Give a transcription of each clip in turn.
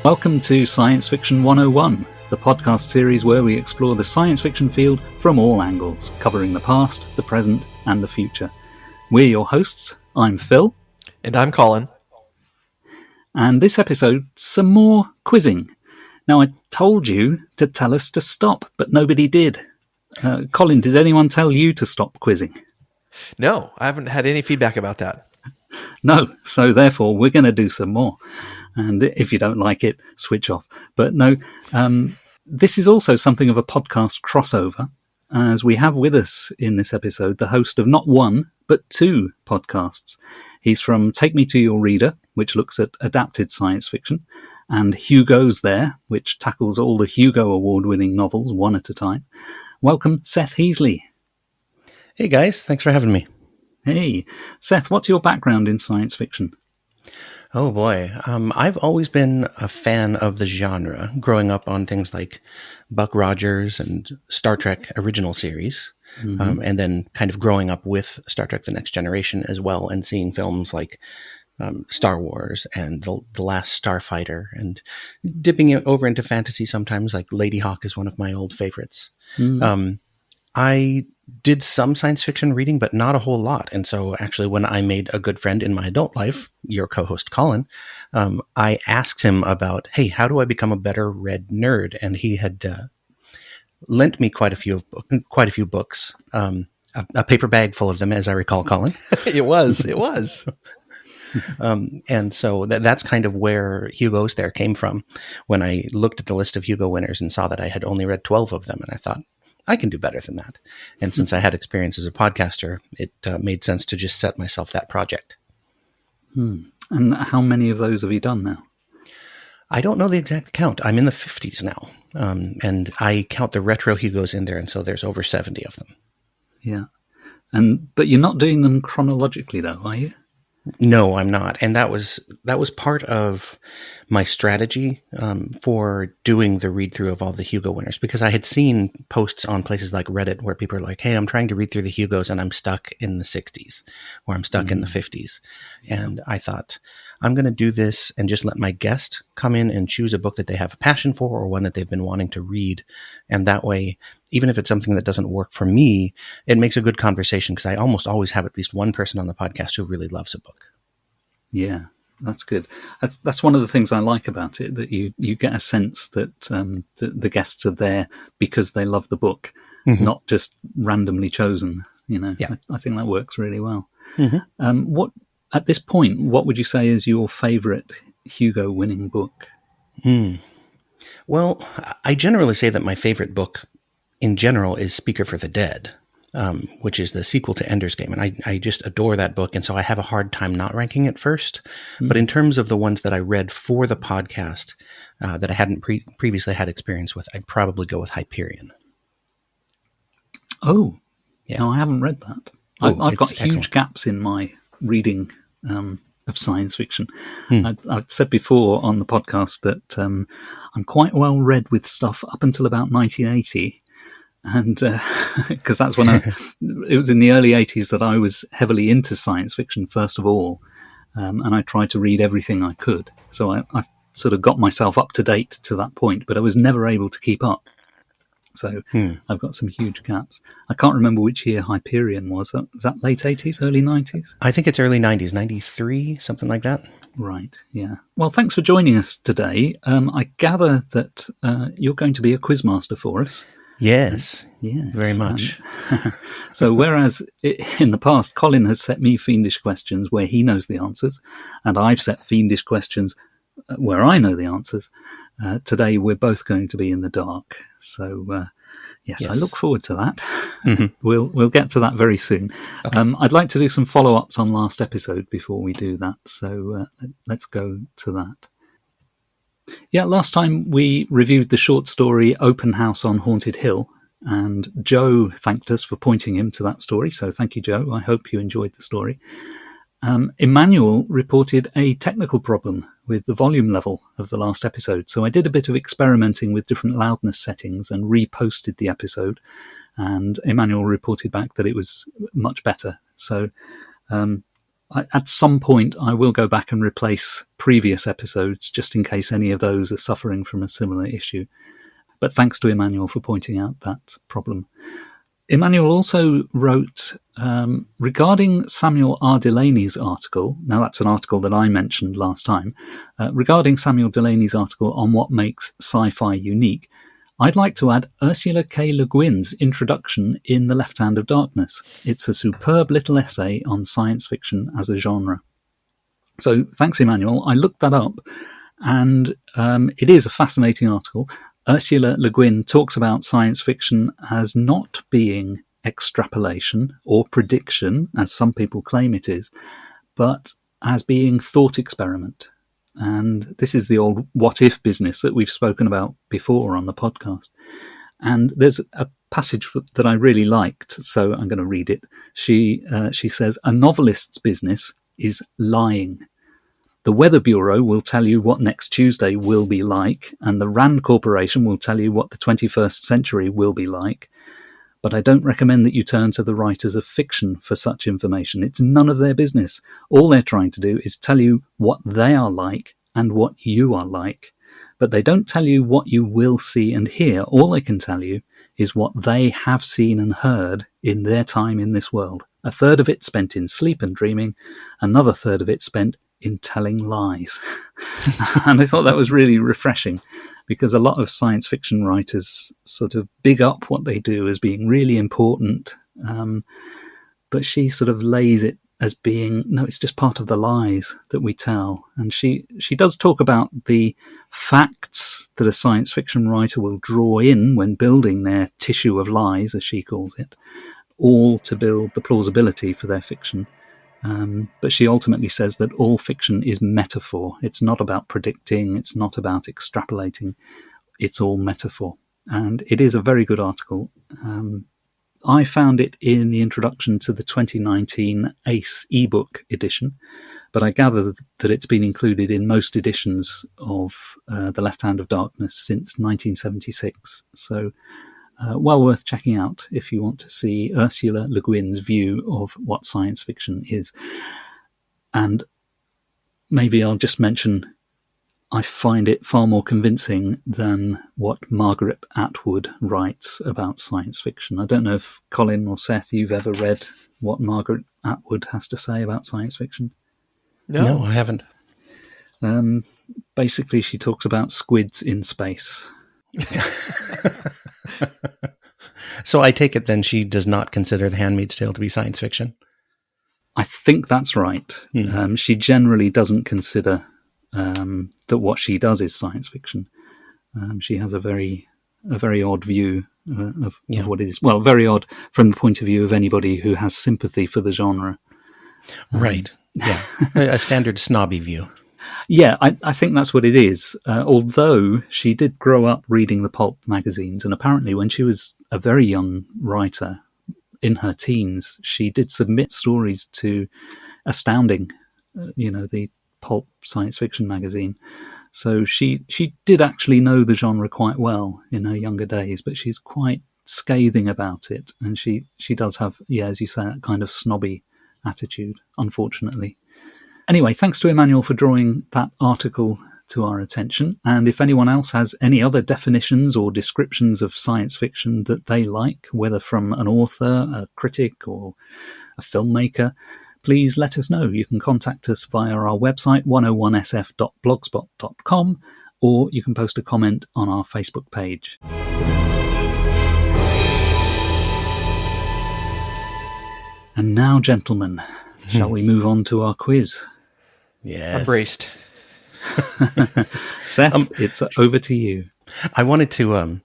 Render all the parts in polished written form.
Welcome to Science Fiction 101, the podcast series where we explore the science fiction field from all angles, covering the past, the present, and the future. We're your hosts. I'm Phil. And I'm Colin. And this episode, some more quizzing. Now, I told you to tell us to stop, but nobody did. Colin, did anyone tell you to stop quizzing? No, I haven't had any feedback about that. No, so therefore we're going to do some more. And if you don't like it, switch off. But no, this is also something of a podcast crossover, as we have with us in this episode the host of not one, but two podcasts. He's from Take Me to Your Reader, which looks at adapted science fiction, and Hugos There, which tackles all the Hugo Award-winning novels one at a time. Welcome, Seth Heasley. Hey guys, thanks for having me. Hey, Seth, what's your background in science fiction? Oh boy, I've always been a fan of the genre, growing up on things like Buck Rogers and Star Trek original series, and then kind of growing up with Star Trek The Next Generation as well, and seeing films like Star Wars and The Last Starfighter, and dipping it over into fantasy sometimes, like Lady Hawk is one of my old favorites. I did some science fiction reading, but not a whole lot. And so actually when I made a good friend in my adult life, your co-host Colin, I asked him about, hey, how do I become a better read nerd? And he had lent me quite a few books, a paper bag full of them, as I recall, Colin. It was. And so that's kind of where Hugos There came from, when I looked at the list of Hugo winners and saw that I had only read 12 of them. And I thought, I can do better than that. And since I had experience as a podcaster, it made sense to just set myself that project. And how many of those have you done now? I don't know the exact count. I'm in the 50s now. And I count the retro Hugos in there. And so there's over 70 of them. Yeah. But you're not doing them chronologically though, are you? No, I'm not. And that was part of my strategy for doing the read through of all the Hugo winners, because I had seen posts on places like Reddit where people are like, hey, I'm trying to read through the Hugos and I'm stuck in the 60s or I'm stuck in the 50s. And I thought, I'm going to do this and just let my guest come in and choose a book that they have a passion for or one that they've been wanting to read. And that way, even if it's something that doesn't work for me, it makes a good conversation, because I almost always have at least one person on the podcast who really loves a book. Yeah, that's good. That's one of the things I like about it, that you get a sense that the guests are there because they love the book, not just randomly chosen. You know, yeah. I think that works really well. What at this point, what would you say is your favourite Hugo winning book? Well, I generally say that my favorite book in general is Speaker for the Dead, which is the sequel to Ender's Game. And I just adore that book. And so I have a hard time not ranking it first. But in terms of the ones that I read for the podcast that I hadn't previously had experience with, I'd probably go with Hyperion. Oh, yeah. No, I haven't read that. I've got huge gaps in my reading of science fiction. I've said before on the podcast that I'm quite well read with stuff up until about 1980. And because that's when it was in the early 80s that I was heavily into science fiction, first of all. And I tried to read everything I could. So I sort of got myself up to date to that point, but I was never able to keep up. So I've got some huge gaps. I can't remember which year Hyperion was. Was that late 80s, early 90s? I think it's early 90s, 93, something like that. Right, yeah. Well, thanks for joining us today. I gather that you're going to be a quizmaster for us. Yes, very much. So whereas in the past, Colin has set me fiendish questions where he knows the answers, and I've set fiendish questions where I know the answers, today we're both going to be in the dark. So, yes, I look forward to that. We'll get to that very soon. Okay. I'd like to do some follow-ups on last episode before we do that. So let's go to that. Yeah, last time we reviewed the short story Open House on Haunted Hill, and Joe thanked us for pointing him to that story. So thank you, Joe. I hope you enjoyed the story. Emmanuel reported a technical problem with the volume level of the last episode. So I did a bit of experimenting with different loudness settings and reposted the episode. And Emmanuel reported back that it was much better. So at some point I will go back and replace previous episodes just in case any of those are suffering from a similar issue. But thanks to Emmanuel for pointing out that problem. Emmanuel also wrote regarding Samuel R. Delaney's article. Now, that's an article that I mentioned last time. Regarding Samuel Delaney's article on what makes sci-fi unique, I'd like to add Ursula K. Le Guin's introduction in The Left Hand of Darkness. It's a superb little essay on science fiction as a genre. So thanks, Emmanuel. I looked that up, and it is a fascinating article. Ursula Le Guin talks about science fiction as not being extrapolation or prediction, as some people claim it is, but as being thought experiment. And this is the old what-if business that we've spoken about before on the podcast. And there's a passage that I really liked, so I'm going to read it. She says, "A novelist's business is lying. The Weather Bureau will tell you what next Tuesday will be like, and the Rand Corporation will tell you what the 21st century will be like. But I don't recommend that you turn to the writers of fiction for such information. It's none of their business. All they're trying to do is tell you what they are like and what you are like. But they don't tell you what you will see and hear. All they can tell you is what they have seen and heard in their time in this world. A third of it spent in sleep and dreaming, another third of it spent in telling lies." And I thought that was really refreshing, because a lot of science fiction writers sort of big up what they do as being really important, but she sort of lays it as being, no, it's just part of the lies that we tell. And she does talk about the facts that a science fiction writer will draw in when building their tissue of lies, as she calls it, all to build the plausibility for their fiction. But she ultimately says that all fiction is metaphor. It's not about predicting. It's not about extrapolating. It's all metaphor. And it is a very good article. I found it in the introduction to the 2019 ACE ebook edition, but I gather that it's been included in most editions of The Left Hand of Darkness since 1976. So well worth checking out if you want to see Ursula Le Guin's view of what science fiction is. And maybe I'll just mention, I find it far more convincing than what Margaret Atwood writes about science fiction. I don't know if Colin or Seth, you've ever read what Margaret Atwood has to say about science fiction. No, I haven't. Basically, she talks about squids in space. So I take it then she does not consider The Handmaid's Tale to be science fiction? I think that's right. She generally doesn't consider that what she does is science fiction. She has a very odd view of what it is. Well, very odd from the point of view of anybody who has sympathy for the genre. Right. Yeah. A standard snobby view. Yeah, I think that's what it is. Although she did grow up reading the pulp magazines, and apparently when she was a very young writer in her teens, she did submit stories to Astounding, the pulp science fiction magazine. So she did actually know the genre quite well in her younger days, but she's quite scathing about it, and she does have, as you say, that kind of snobby attitude, unfortunately. Anyway, thanks to Emmanuel for drawing that article to our attention. And if anyone else has any other definitions or descriptions of science fiction that they like, whether from an author, a critic, or a filmmaker, please let us know. You can contact us via our website, 101sf.blogspot.com, or you can post a comment on our Facebook page. And now, gentlemen, shall we move on to our quiz? Yes. I'm braced. Seth, it's over to you. I wanted to,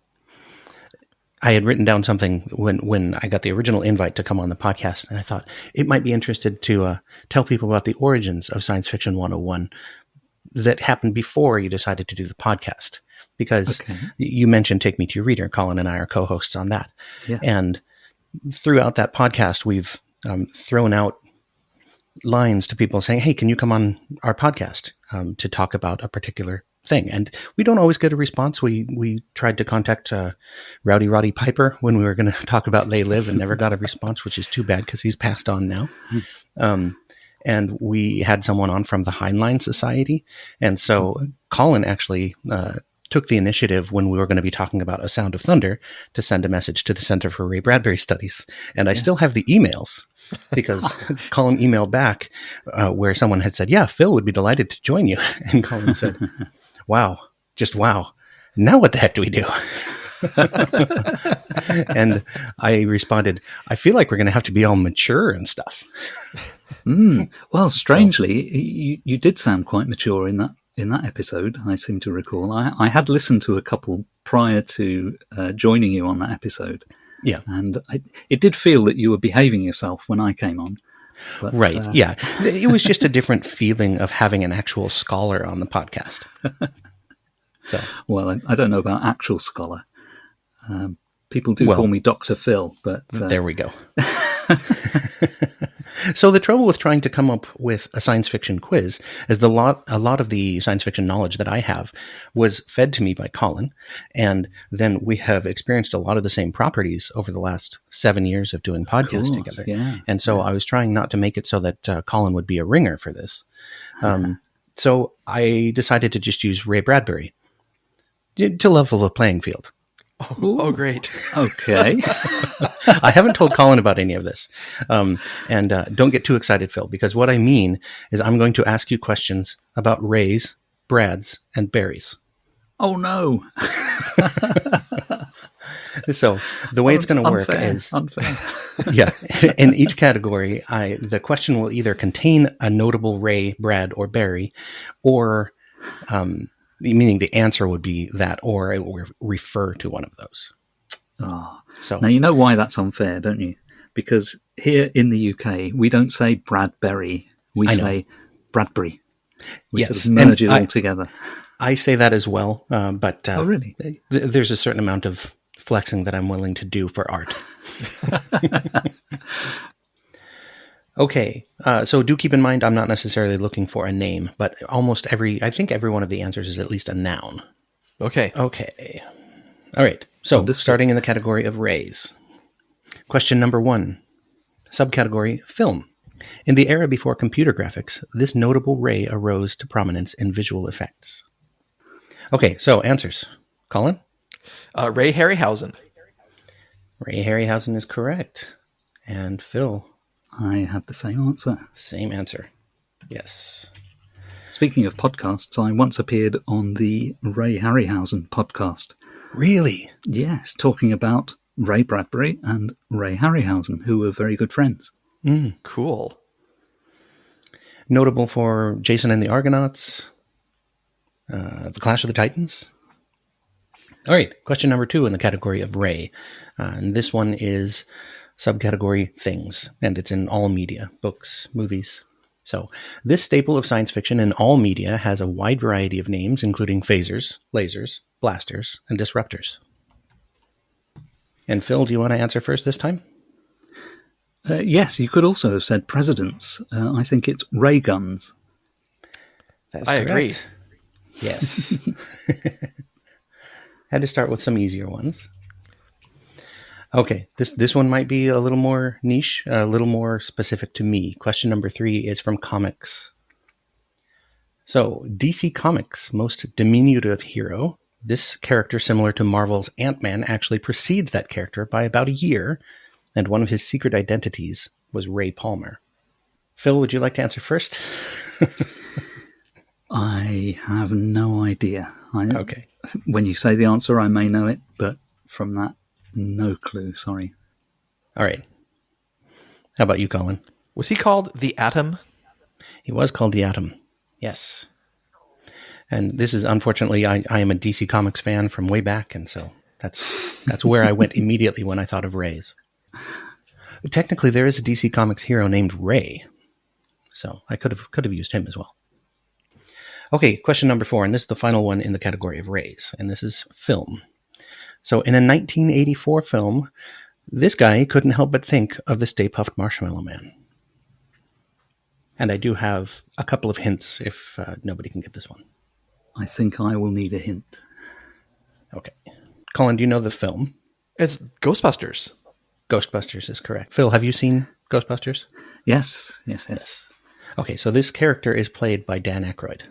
I had written down something when I got the original invite to come on the podcast, and I thought it might be interested to tell people about the origins of Science Fiction 101 that happened before you decided to do the podcast. Because you mentioned Take Me to Your Reader. Colin and I are co-hosts on that. Yeah. And throughout that podcast, we've thrown out lines to people saying, hey, can you come on our podcast to talk about a particular thing? And we don't always get a response. We tried to contact Rowdy Roddy Piper when we were going to talk about Lay Live and never got a response, which is too bad because he's passed on now. and we had someone on from the Heinlein Society. And so Colin actually took the initiative when we were going to be talking about A Sound of Thunder to send a message to the Center for Ray Bradbury Studies. And I still have the emails because Colin emailed back where someone had said, yeah, Phil would be delighted to join you. And Colin said, wow, just wow. Now what the heck do we do? And I responded, I feel like we're going to have to be all mature and stuff. Well, strangely, you did sound quite mature in that episode, I seem to recall. I had listened to a couple prior to joining you on that episode. Yeah. And it did feel that you were behaving yourself when I came on. But, right. Yeah. It was just a different feeling of having an actual scholar on the podcast. So, well, I don't know about actual scholar. People do call me Dr. Phil, but... there we go. So the trouble with trying to come up with a science fiction quiz is a lot of the science fiction knowledge that I have was fed to me by Colin, and then we have experienced a lot of the same properties over the last 7 years of doing podcasts together. Yeah. And so I was trying not to make it so that Colin would be a ringer for this. So I decided to just use Ray Bradbury to level the playing field. Oh, great. Okay. I haven't told Colin about any of this. And don't get too excited, Phil, because what I mean is I'm going to ask you questions about Rays, Brads, and Barrys. Oh, no. So the way it's going to work is... Unfair. Yeah. In each category, the question will either contain a notable Ray, Brad, or Barry, or... meaning the answer would be that, or it will refer to one of those. Oh. So now you know why that's unfair, don't you? Because here in the UK, we don't say Bradbury, we say Bradbury. We sort of merge it all together. I say that as well, but oh, really? There's a certain amount of flexing that I'm willing to do for art. Okay, so do keep in mind, I'm not necessarily looking for a name, but I think every one of the answers is at least a noun. Okay. All right, so starting in the category of rays. Question number 1, subcategory film. In the era before computer graphics, this notable ray arose to prominence in visual effects. Okay, so answers. Colin? Ray Harryhausen. Ray Harryhausen is correct. And Phil? I have the same answer. Same answer. Yes. Speaking of podcasts, I once appeared on the Ray Harryhausen podcast. Really? Yes, talking about Ray Bradbury and Ray Harryhausen, who were very good friends. Cool. Notable for Jason and the Argonauts, The Clash of the Titans. All right, question number 2 in the category of Ray. And this one is subcategory things, and it's in all media, books, movies. So this staple of science fiction in all media has a wide variety of names, including phasers, lasers, blasters, and disruptors. And Phil, do you want to answer first this time? Yes, you could also have said presidents. I think it's ray guns. That's I correct. agree. Yes. Had to start with some easier ones. Okay, this one might be a little more niche, a little more specific to me. Question number 3 is from comics. So, DC Comics' most diminutive hero, this character similar to Marvel's Ant-Man actually precedes that character by about a year, and one of his secret identities was Ray Palmer. Phil, would you like to answer first? I have no idea. Okay. When you say the answer, I may know it, but from that, no clue, sorry. All right. How about you, Colin? Was he called the Atom? He was called the Atom. Yes. And this is, unfortunately, I am a DC Comics fan from way back, and so that's where I went immediately when I thought of Rays. Technically, there is a DC Comics hero named Ray, so I could have used him as well. Okay, question number 4, and this is the final one in the category of Rays, and this is film. So in a 1984 film, this guy couldn't help but think of the Stay Puft Marshmallow Man. And I do have a couple of hints if nobody can get this one. I think I will need a hint. Okay. Colin, do you know the film? It's Ghostbusters. Ghostbusters is correct. Phil, have you seen Ghostbusters? Yes. Okay, so this character is played by Dan Aykroyd.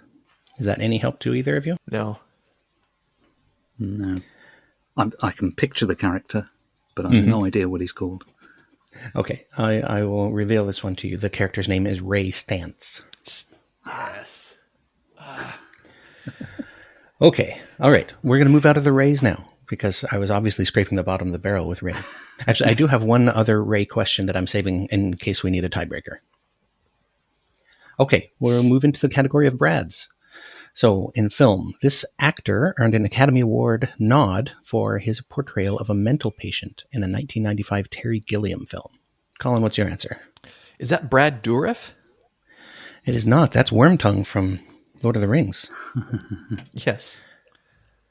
Is that any help to either of you? No. No. I can picture the character, but I have no idea what he's called. Okay, I will reveal this one to you. The character's name is Ray Stantz. Yes. Okay, all right. We're going to move out of the Rays now, because I was obviously scraping the bottom of the barrel with Ray. Actually, I do have one other Ray question that I'm saving in case we need a tiebreaker. Okay, we'll move into the category of Brads. So, in film, this actor earned an Academy Award nod for his portrayal of a mental patient in a 1995 Terry Gilliam film. Colin, what's your answer? Is that Brad Dourif? It is not. That's Wormtongue from Lord of the Rings. Yes.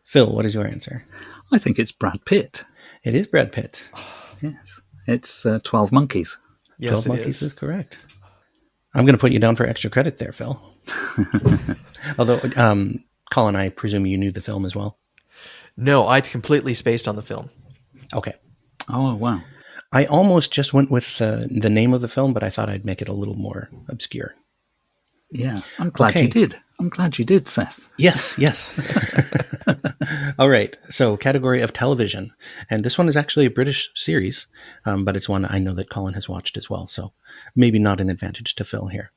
Phil, what is your answer? I think it's Brad Pitt. It is Brad Pitt. Yes. It's 12 Monkeys. Yes, 12 Monkeys is correct. I'm going to put you down for extra credit there, Phil. Although, Colin, I presume you knew the film as well. No, I'd completely spaced on the film. Okay. Oh, wow. I almost just went with the name of the film, but I thought I'd make it a little more obscure. Yeah, I'm glad you did. I'm glad you did, Seth. Yes. All right. So, category of television. And this one is actually a British series, but it's one I know that Colin has watched as well. So, maybe not an advantage to Phil here.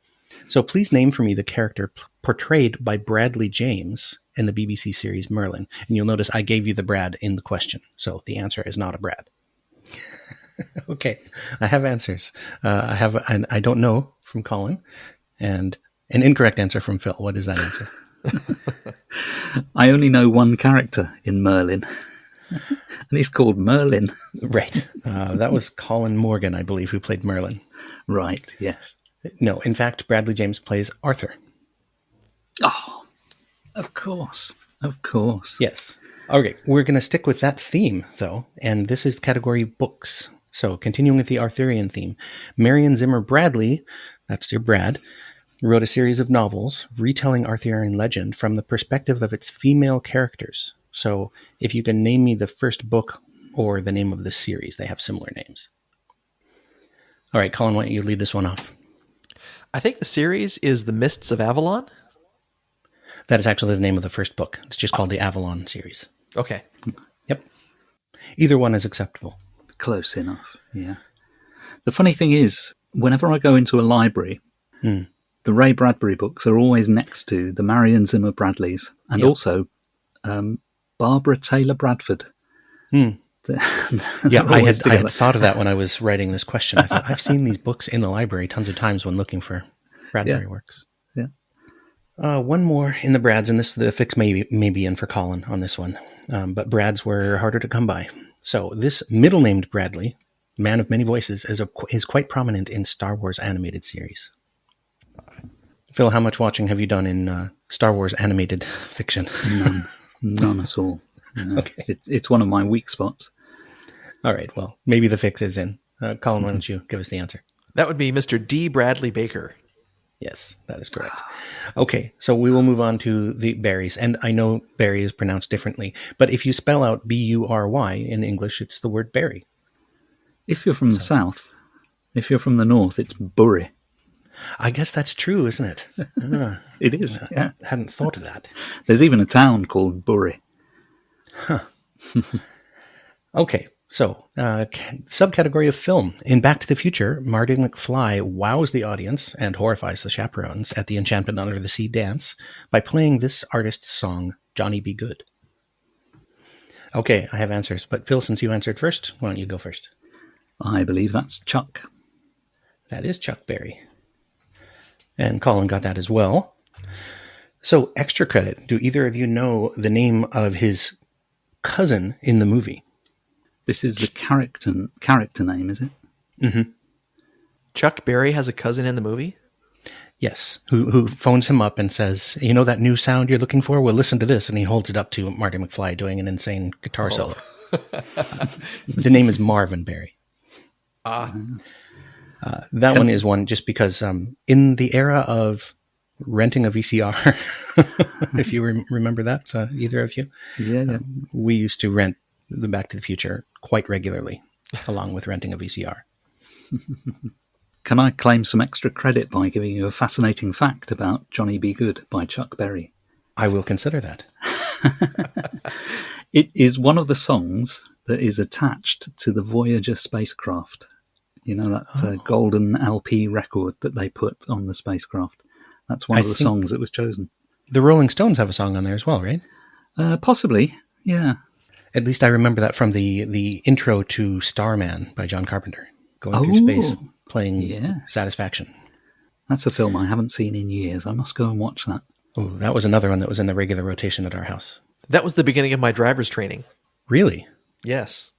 So, please name for me the character portrayed by Bradley James in the BBC series Merlin. And you'll notice I gave you the Brad in the question. So, the answer is not a Brad. Okay. I have answers. I have an I don't know from Colin and an incorrect answer from Phil. What is that answer? I only know one character in Merlin, and he's called Merlin. Right. That was Colin Morgan, I believe, who played Merlin. Right, yes. No, in fact, Bradley James plays Arthur. Oh, of course. Of course. Yes. Okay, we're going to stick with that theme, though, and this is category books. So, continuing with the Arthurian theme, Marion Zimmer Bradley, that's your Brad, wrote a series of novels retelling Arthurian legend from the perspective of its female characters. So, if you can name me the first book or the name of the series, they have similar names. All right, Colin, why don't you lead this one off? I think the series is The Mists of Avalon. That is actually the name of the first book. It's just called the Avalon series. Okay. Yep. Either one is acceptable. Close enough, yeah. The funny thing is, whenever I go into a library, the Ray Bradbury books are always next to the Marion Zimmer Bradleys and also Barbara Taylor Bradford. Yeah, I had thought of that when I was writing this question. I thought, I've seen these books in the library tons of times when looking for Bradbury works. Yeah. One more in the Brads, and the fix may be in for Colin on this one. But Brads were harder to come by. So this middle-named Bradley, man of many voices, is quite prominent in Star Wars animated series. Phil, how much watching have you done in Star Wars animated fiction? None at all. Okay. It's one of my weak spots. All right, well, maybe the fix is in. Colin, why don't you give us the answer? That would be Mr. D. Bradley Baker. Yes, that is correct. Okay, so we will move on to the berries. And I know berry is pronounced differently, but if you spell out B-U-R-Y in English, it's the word berry. If you're from the south, if you're from the north, it's burry. I guess that's true, isn't it? It is, yeah. I hadn't thought of that. There's even a town called Bury. Okay, so subcategory of film. In Back to the Future, Marty McFly wows the audience and horrifies the chaperones at the Enchantment Under the Sea dance by playing this artist's song, Johnny Be Good. Okay, I have answers, but Phil, since you answered first, why don't you go first? I believe that's Chuck. That is Chuck Berry. And Colin got that as well. So, extra credit. Do either of you know the name of his cousin in the movie? This is the character name, is it? Mm-hmm. Chuck Berry has a cousin in the movie? Yes. Who phones him up and says, you know that new sound you're looking for? Well, listen to this. And he holds it up to Marty McFly doing an insane guitar solo. The name is Marvin Berry. That one is one just because in the era of renting a VCR, if you remember that, either of you, we used to rent the Back to the Future quite regularly, along with renting a VCR. can I claim some extra credit by giving you a fascinating fact about Johnny Be Good by Chuck Berry? I will consider that. It is one of the songs that is attached to the Voyager spacecraft. You know, that golden LP record that they put on the spacecraft. That's one of the songs that was chosen. The Rolling Stones have a song on there as well, right? Possibly, yeah. At least I remember that from the intro to Starman by John Carpenter. Going through space, playing Satisfaction. That's a film I haven't seen in years. I must go and watch that. Oh, that was another one that was in the regular rotation at our house. That was the beginning of my driver's training. Really? Yes.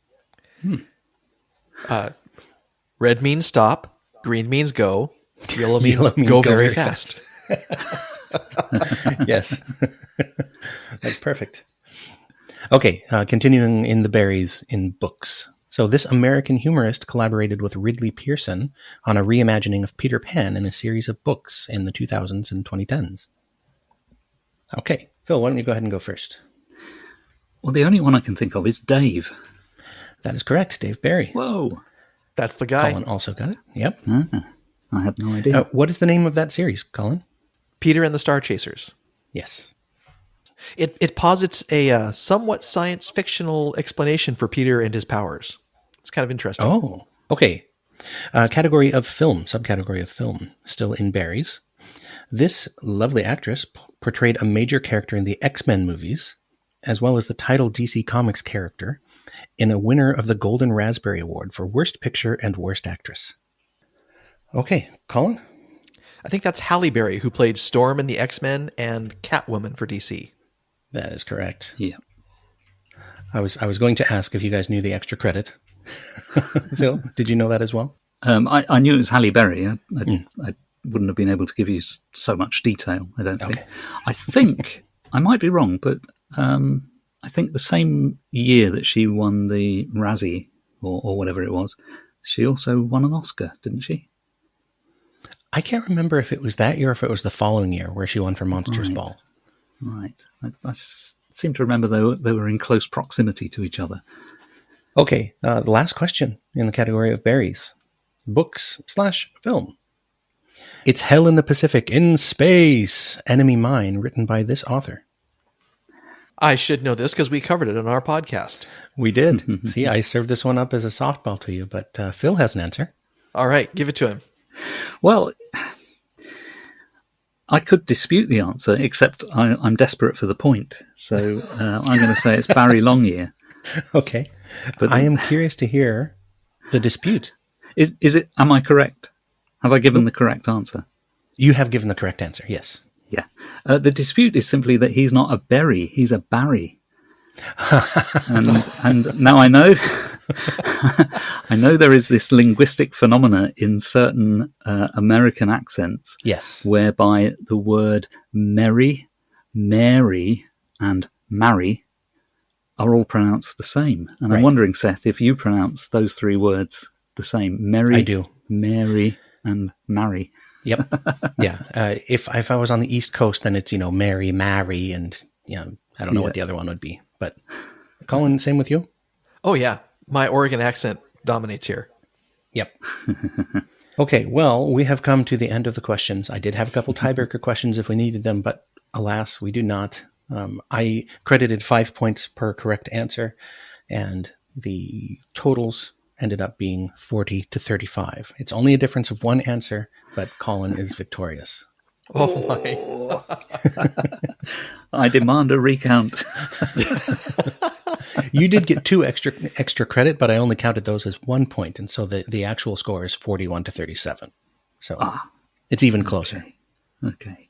Red means stop. Green means go. Yellow means go very fast. Yes. That's perfect. Okay, continuing in the Barrys in books. So this American humorist collaborated with Ridley Pearson on a reimagining of Peter Pan in a series of books in the 2000s and 2010s. Okay, Phil, why don't you go ahead and go first? Well, the only one I can think of is Dave. That is correct, Dave Barry. Whoa. That's the guy. Colin also got it. Yep. I had no idea. What is the name of that series, Colin? Peter and the Star Chasers. Yes. It posits a somewhat science fictional explanation for Peter and his powers. It's kind of interesting. Oh, okay. Category of film, subcategory of film, still in Barry's. This lovely actress portrayed a major character in the X-Men movies, as well as the title DC Comics character, in a winner of the Golden Raspberry Award for Worst Picture and Worst Actress. Okay, Colin? I think that's Halle Berry, who played Storm in the X-Men and Catwoman for DC. That is correct. Yeah. I was going to ask if you guys knew the extra credit. Phil, did you know that as well? I knew it was Halle Berry. I wouldn't have been able to give you so much detail, I don't think. Okay. I think, I might be wrong, but I think the same year that she won the Razzie, or whatever it was, she also won an Oscar, didn't she? I can't remember if it was that year or if it was the following year where she won for Monsters Ball. Right. I seem to remember they were in close proximity to each other. Okay, the last question in the category of berries. Books/film. It's Hell in the Pacific in Space, Enemy Mine, written by this author. I should know this because we covered it on our podcast. We did. See, I served this one up as a softball to you, but Phil has an answer. All right, give it to him. Well, I could dispute the answer, except I'm desperate for the point. So I'm going to say it's Barry Longyear. Okay. But I am curious to hear the dispute. Is it? Am I correct? Have I given the correct answer? You have given the correct answer, yes. Yeah. The dispute is simply that he's not a berry, he's a Barry. and now I know I know there is this linguistic phenomena in certain American accents, yes, whereby the word merry, Mary, and marry are all pronounced the same. And I'm wondering, Seth, if you pronounce those three words the same. Merry, I do. Mary, and marry. Yep. Yeah. If I was on the East Coast, then it's, Mary, marry, and I don't know what the other one would be. But Colin, same with you? Oh, yeah. My Oregon accent dominates here. Yep. Okay, well, we have come to the end of the questions. I did have a couple tiebreaker questions if we needed them, but alas, we do not. I credited 5 points per correct answer, and the totals ended up being 40-35. It's only a difference of one answer, but Colin is victorious. Oh, my. I demand a recount. You did get 2 extra credit, but I only counted those as 1 point, and so the actual score is 41-37. So it's even closer. Okay.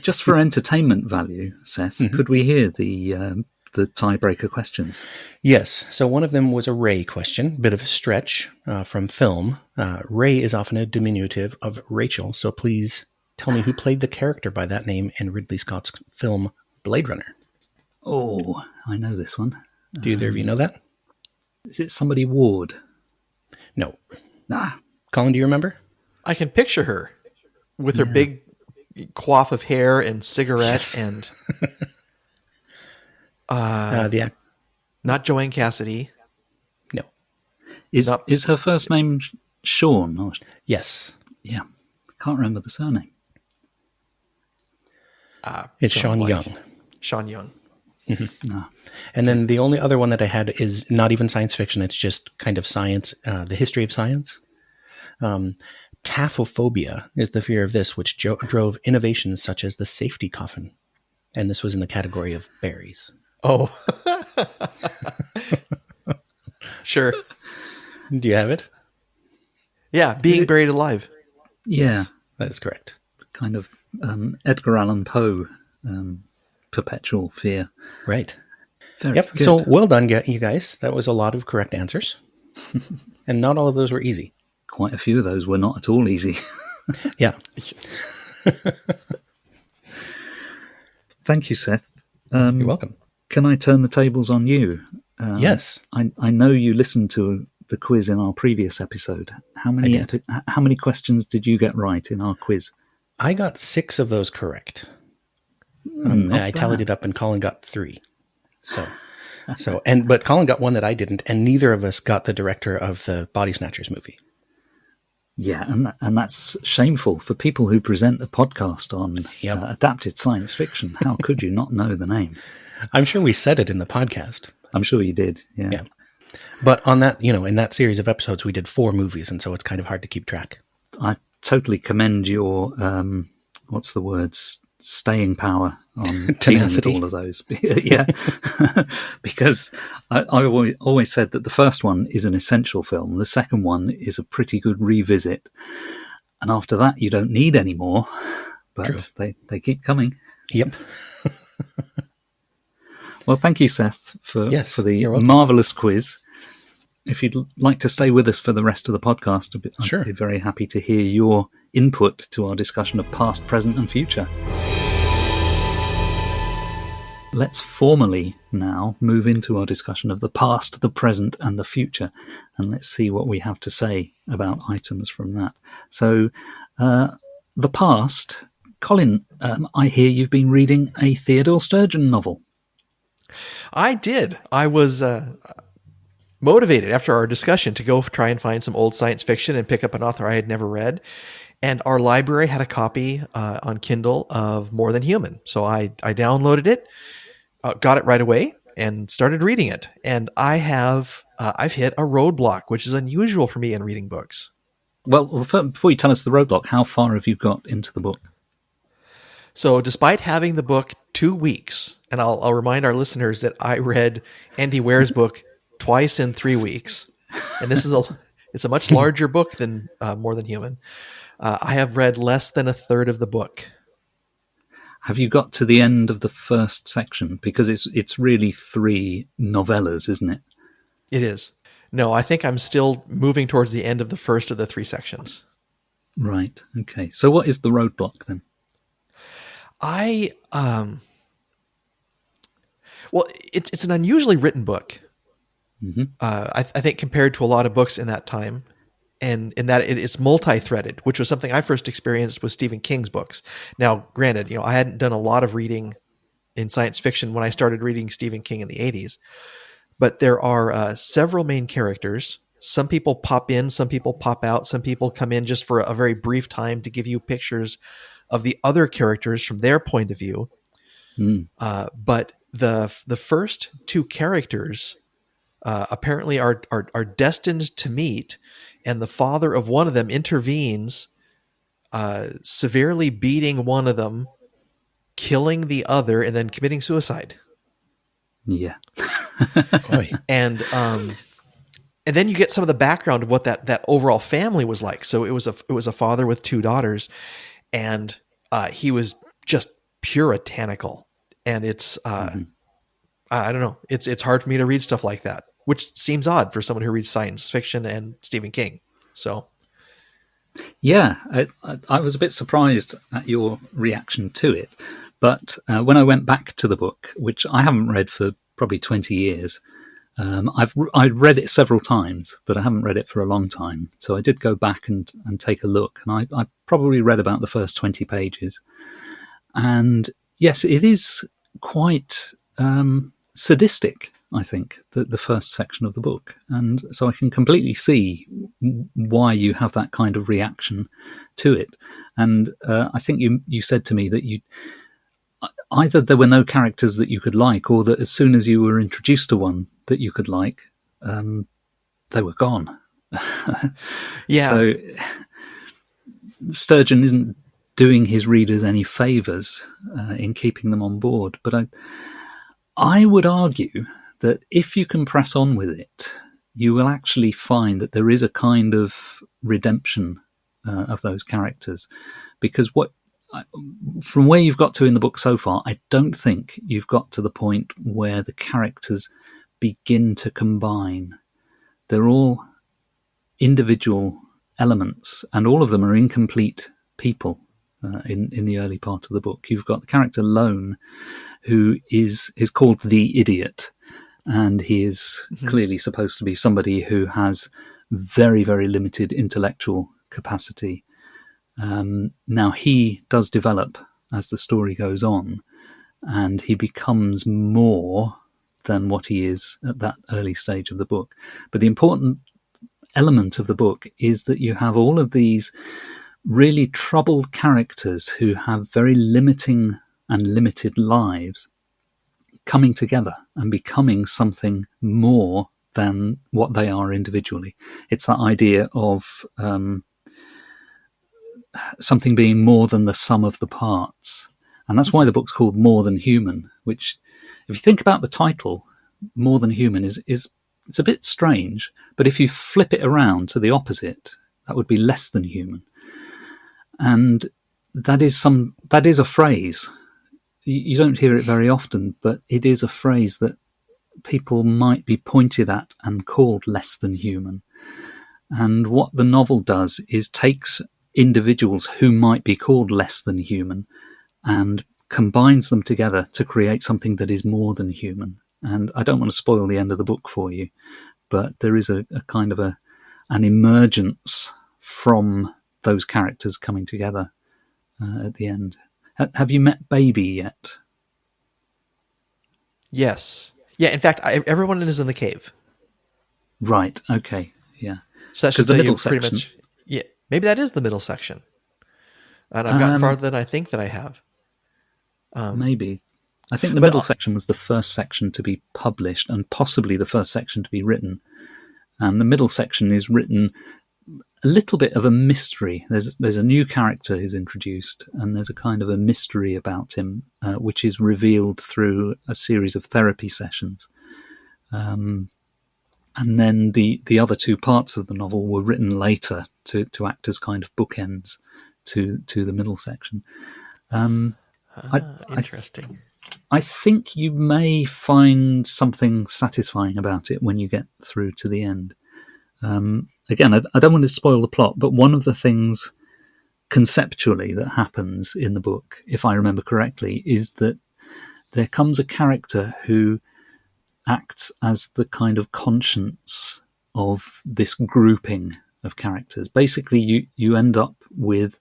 Just for entertainment value, Seth, could we hear the tiebreaker questions? Yes. So one of them was a Ray question, bit of a stretch from film. Ray is often a diminutive of Rachel, so please tell me who played the character by that name in Ridley Scott's film Blade Runner. Oh, I know this one. Do either of you know that? Is it somebody Ward? No. Nah. Colin, do you remember? I can picture her with her big coif of hair and cigarette and... not Joanne Cassidy. No. Is her first name Sean? Yes. Yeah, can't remember the surname. It's Sean Young. Sean Young. No. And then the only other one that I had is not even science fiction. It's just kind of science, the history of science. Taphophobia is the fear of this, which drove innovations such as the safety coffin. And this was in the category of berries. Oh, sure. Do you have it? Yeah, being buried alive. Yeah, Yes, that is correct. kind of Edgar Allan Poe perpetual fear. Right. Very Yep. good. So well done, you guys. That was a lot of correct answers. And not all of those were easy. Quite a few of those were not at all easy. Yeah. Thank you, Seth. You're welcome. Can I turn the tables on you? Yes. I know you listened to the quiz in our previous episode. How many questions did you get right in our quiz? I got 6 of those correct. And I tallied it up, and Colin got 3. But Colin got one that I didn't, and neither of us got the director of the Body Snatchers movie. Yeah, and that's shameful for people who present a podcast on adapted science fiction. How could you not know the name? I'm sure we said it in the podcast. I'm sure you did. Yeah. But on that, in that series of episodes, we did 4 movies, and so it's kind of hard to keep track. I totally commend your staying power on Tenacity. all of those. Yeah, because I always said that the first one is an essential film. The second one is a pretty good revisit, and after that, you don't need any more. But True. they keep coming. Yep. Well, thank you, Seth, for the welcome. marvelous quiz. If you'd like to stay with us for the rest of the podcast, Sure. I'd be very happy to hear your input to our discussion of past, present, and future. Let's formally now move into our discussion of the past, the present, and the future, and let's see what we have to say about items from that. So, the past. Colin, I hear you've been reading a Theodore Sturgeon novel. I did. I was motivated after our discussion to go try and find some old science fiction and pick up an author I had never read. And our library had a copy on Kindle of More Than Human. So I downloaded it, got it right away, and started reading it. And I've hit a roadblock, which is unusual for me in reading books. Well, before you tell us the roadblock, how far have you got into the book? So despite having the book 2 weeks, and I'll remind our listeners that I read Andy Ware's book twice in 3 weeks, and this is it's a much larger book than More Than Human. I have read less than a third of the book. Have you got to the end of the first section? Because it's really 3 novellas, isn't it? It is. No, I think I'm still moving towards the end of the first of the 3 sections. Right. Okay. So what is the roadblock then? Well, it's an unusually written book. Mm-hmm. I think compared to a lot of books in that time, and in that it's multi-threaded, which was something I first experienced with Stephen King's books. Now, granted, I hadn't done a lot of reading in science fiction when I started reading Stephen King in the 80s, but there are several main characters. Some people pop in, some people pop out, some people come in just for a very brief time to give you pictures of the other characters from their point of view. But the first 2 characters apparently are destined to meet, and the father of one of them intervenes, severely beating one of them, killing the other, and then committing suicide. Yeah. And then you get some of the background of what that overall family was like. So it was a father with 2 daughters, and he was just puritanical. And it's I don't know. It's hard for me to read stuff like that, which seems odd for someone who reads science fiction and Stephen King. So, yeah, I was a bit surprised at your reaction to it. But when I went back to the book, which I haven't read for probably 20 years, I've read it several times, but I haven't read it for a long time. So I did go back and take a look, and I probably read about the first 20 pages. And yes, it is quite sadistic, I think, the first section of the book. And so I can completely see why you have that kind of reaction to it. And I think you said to me that either there were no characters that you could like, or that as soon as you were introduced to one that you could like, they were gone. Yeah. So Sturgeon isn't doing his readers any favours in keeping them on board. But I would argue that if you can press on with it, you will actually find that there is a kind of redemption of those characters. Because from where you've got to in the book so far, I don't think you've got to the point where the characters begin to combine. They're all individual elements, and all of them are incomplete people in the early part of the book. You've got the character Lone, who is called the Idiot, and he is clearly supposed to be somebody who has very, very limited intellectual capacity. Now, he does develop as the story goes on, and he becomes more than what he is at that early stage of the book. But the important element of the book is that you have all of these really troubled characters who have very limiting and limited lives coming together and becoming something more than what they are individually. It's that idea of something being more than the sum of the parts. And that's why the book's called More Than Human, which, if you think about the title, More Than Human, is it's a bit strange, but if you flip it around to the opposite, that would be Less Than Human. And that is a phrase. You don't hear it very often, but it is a phrase that people might be pointed at and called less than human. And what the novel does is takes individuals who might be called less than human and combines them together to create something that is more than human. And I don't want to spoil the end of the book for you, but there is a kind of an emergence from those characters coming together at the end. Have you met Baby yet? Yes. Yeah, in fact, everyone is in the cave. Right, okay, yeah. So that's because just the you middle pretty section... much, yeah, maybe that is the middle section. And I've gotten farther than I think that I have. Maybe. I think the middle section was the first section to be published and possibly the first section to be written. And the middle section is written a little bit of a mystery. There's a new character who's introduced, and there's a kind of a mystery about him, which is revealed through a series of therapy sessions. And then the other two parts of the novel were written later to act as kind of bookends to the middle section. Interesting. I think you may find something satisfying about it when you get through to the end. Again, I don't want to spoil the plot, but one of the things conceptually that happens in the book, if I remember correctly, is that there comes a character who acts as the kind of conscience of this grouping of characters. Basically, you end up with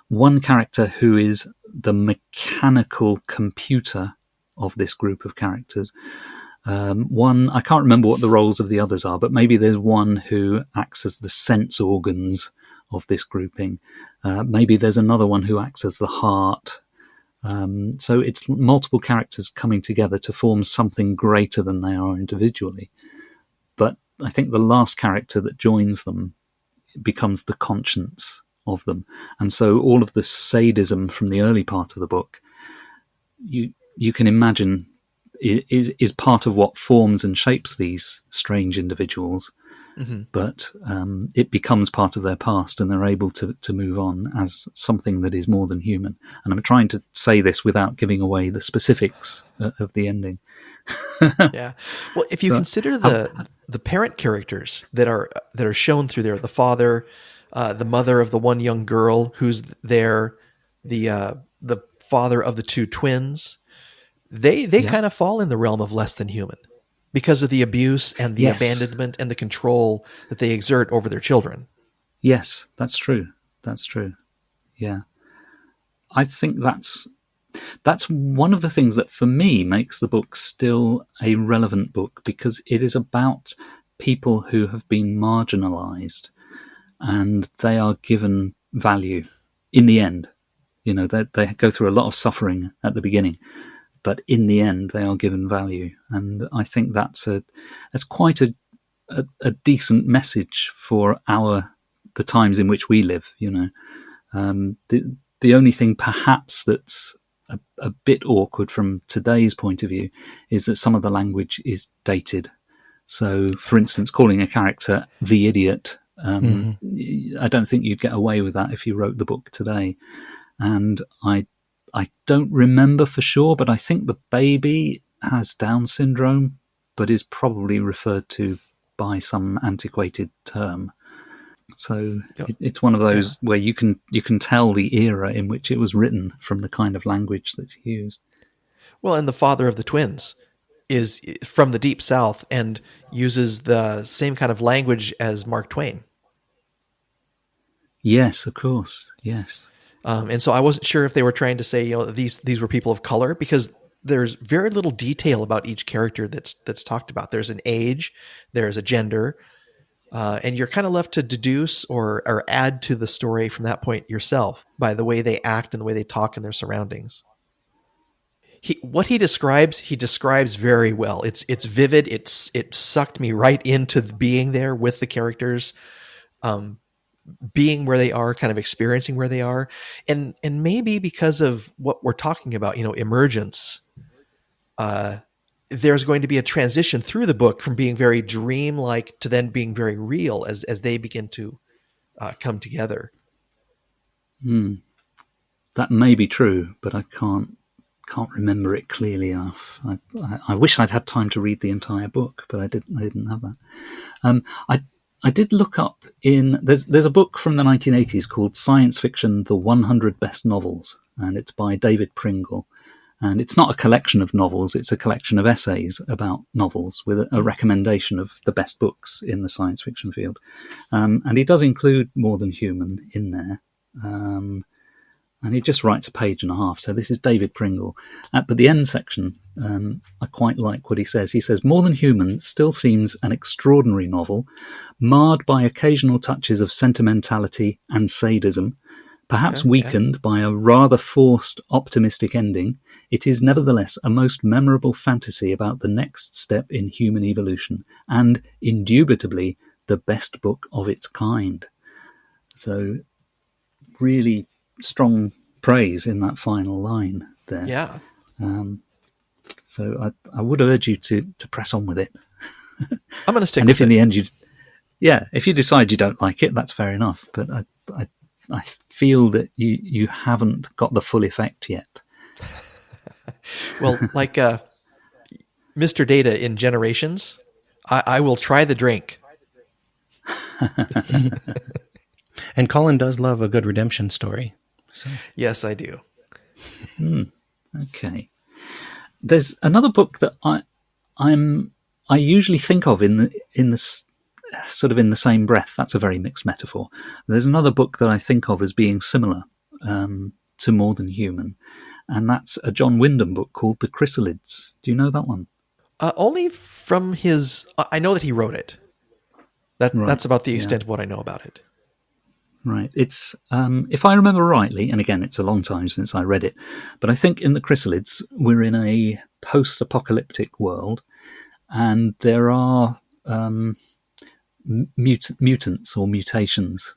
one character who is the mechanical computer of this group of characters. One, I can't remember what the roles of the others are, but maybe there's one who acts as the sense organs of this grouping. Maybe there's another one who acts as the heart. So it's multiple characters coming together to form something greater than they are individually. But I think the last character that joins them becomes the conscience of them. And so all of the sadism from the early part of the book, you can imagine is part of what forms and shapes these strange individuals. Mm-hmm. But it becomes part of their past, and they're able to move on as something that is more than human. And I'm trying to say this without giving away the specifics of the ending. Yeah. Well, if you consider the parent characters that are shown through there, the father, the mother of the one young girl who's there, the father of the two twins, they kind of fall in the realm of less than human because of the abuse and the abandonment and the control that they exert over their children. Yes, that's true. That's true. Yeah. I think that's That's one of the things that for me makes the book still a relevant book, because it is about people who have been marginalized and they are given value in the end. You know, they go through a lot of suffering at the beginning, but in the end they are given value. And I think that's quite a decent message for the times in which we live, you know. The only thing perhaps that's a bit awkward from today's point of view is that some of the language is dated. So, for instance, calling a character the idiot, I don't think you'd get away with that if you wrote the book today. And I don't remember for sure, but I think the baby has Down syndrome, but is probably referred to by some antiquated term. So it's one of those where you can tell the era in which it was written from the kind of language that's used. Well, and the father of the twins is from the Deep South and uses the same kind of language as Mark Twain. Yes, of course. Yes. And so I wasn't sure if they were trying to say, you know, these were people of color, because there's very little detail about each character that's talked about. There's an age, there's a gender, and you're kind of left to deduce or add to the story from that point yourself by the way they act and the way they talk in their surroundings. What he describes very well. It's vivid. It sucked me right into being there with the characters, being where they are, kind of experiencing where they are, and maybe because of what we're talking about, you know, emergence. There's going to be a transition through the book from being very dreamlike to then being very real as they begin to come together. That may be true, but I can't remember it clearly enough. I wish I'd had time to read the entire book, but I didn't have that. I did look up there's a book from the 1980s called Science Fiction: The 100 Best Novels, and it's by David Pringle. And it's not a collection of novels, it's a collection of essays about novels with a recommendation of the best books in the science fiction field. And he does include More Than Human in there. And he just writes a page and a half. So this is David Pringle. But the end section, I quite like what he says. He says, More Than Human still seems an extraordinary novel, marred by occasional touches of sentimentality and sadism. Perhaps weakened by a rather forced, optimistic ending, it is nevertheless a most memorable fantasy about the next step in human evolution, and indubitably the best book of its kind. So, really strong praise in that final line there. Yeah. So I would urge you to press on with it. I'm going to stick and with if in the end if you decide you don't like it, that's fair enough. But I feel that you haven't got the full effect yet. Well, like Mr. Data in Generations, I will try the drink. And Colin does love a good redemption story. So. Yes, I do. Okay. There's another book that I usually think of in the sort of in the same breath. That's a very mixed metaphor. There's another book that I think of as being similar to More Than Human, and that's a John Wyndham book called The Chrysalids. Do you know that one? Only from his... I know that he wrote it. That's about the extent of what I know about it. Right. It's, if I remember rightly, and again, it's a long time since I read it, but I think in The Chrysalids, we're in a post-apocalyptic world, and there are mutants or mutations.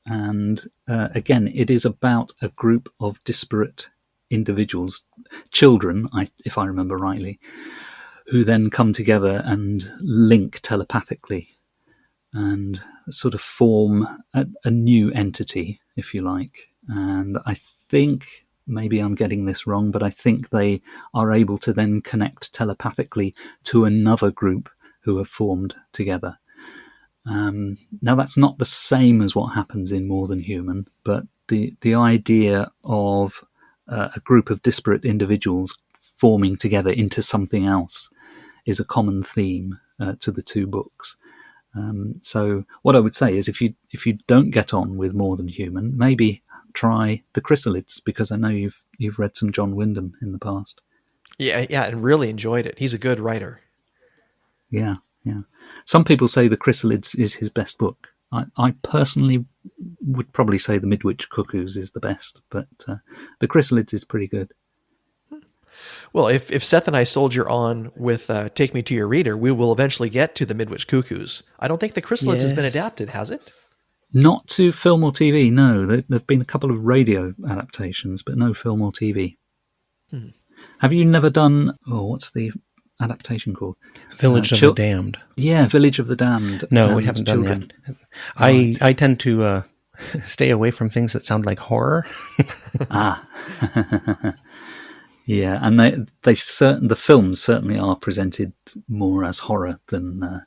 And again, it is about a group of disparate individuals, children, if I remember rightly, who then come together and link telepathically and sort of form a new entity, if you like. And I think, maybe I'm getting this wrong, but I think they are able to then connect telepathically to another group who have formed together. Now, that's not the same as what happens in More Than Human, but the idea of a group of disparate individuals forming together into something else is a common theme to the two books. So what I would say is if you don't get on with More Than Human, maybe try The Chrysalids, because I know you've you've read some John Wyndham in the past. Yeah, and really enjoyed it. He's a good writer. Yeah. Some people say The Chrysalids is his best book. I personally would probably say The Midwich Cuckoos is the best, but The Chrysalids is pretty good. Well, if Seth and I soldier on with Take Me to Your Reader, we will eventually get to The Midwich Cuckoos. I don't think The Chrysalids has been adapted, has it? Not to film or TV, no. There have been a couple of radio adaptations, but no film or TV. Have you never done, what's the adaptation called? Village of the Damned. Yeah, Village of the Damned. No, we haven't done that. I tend to stay away from things that sound like horror. Yeah, and the films certainly are presented more as horror than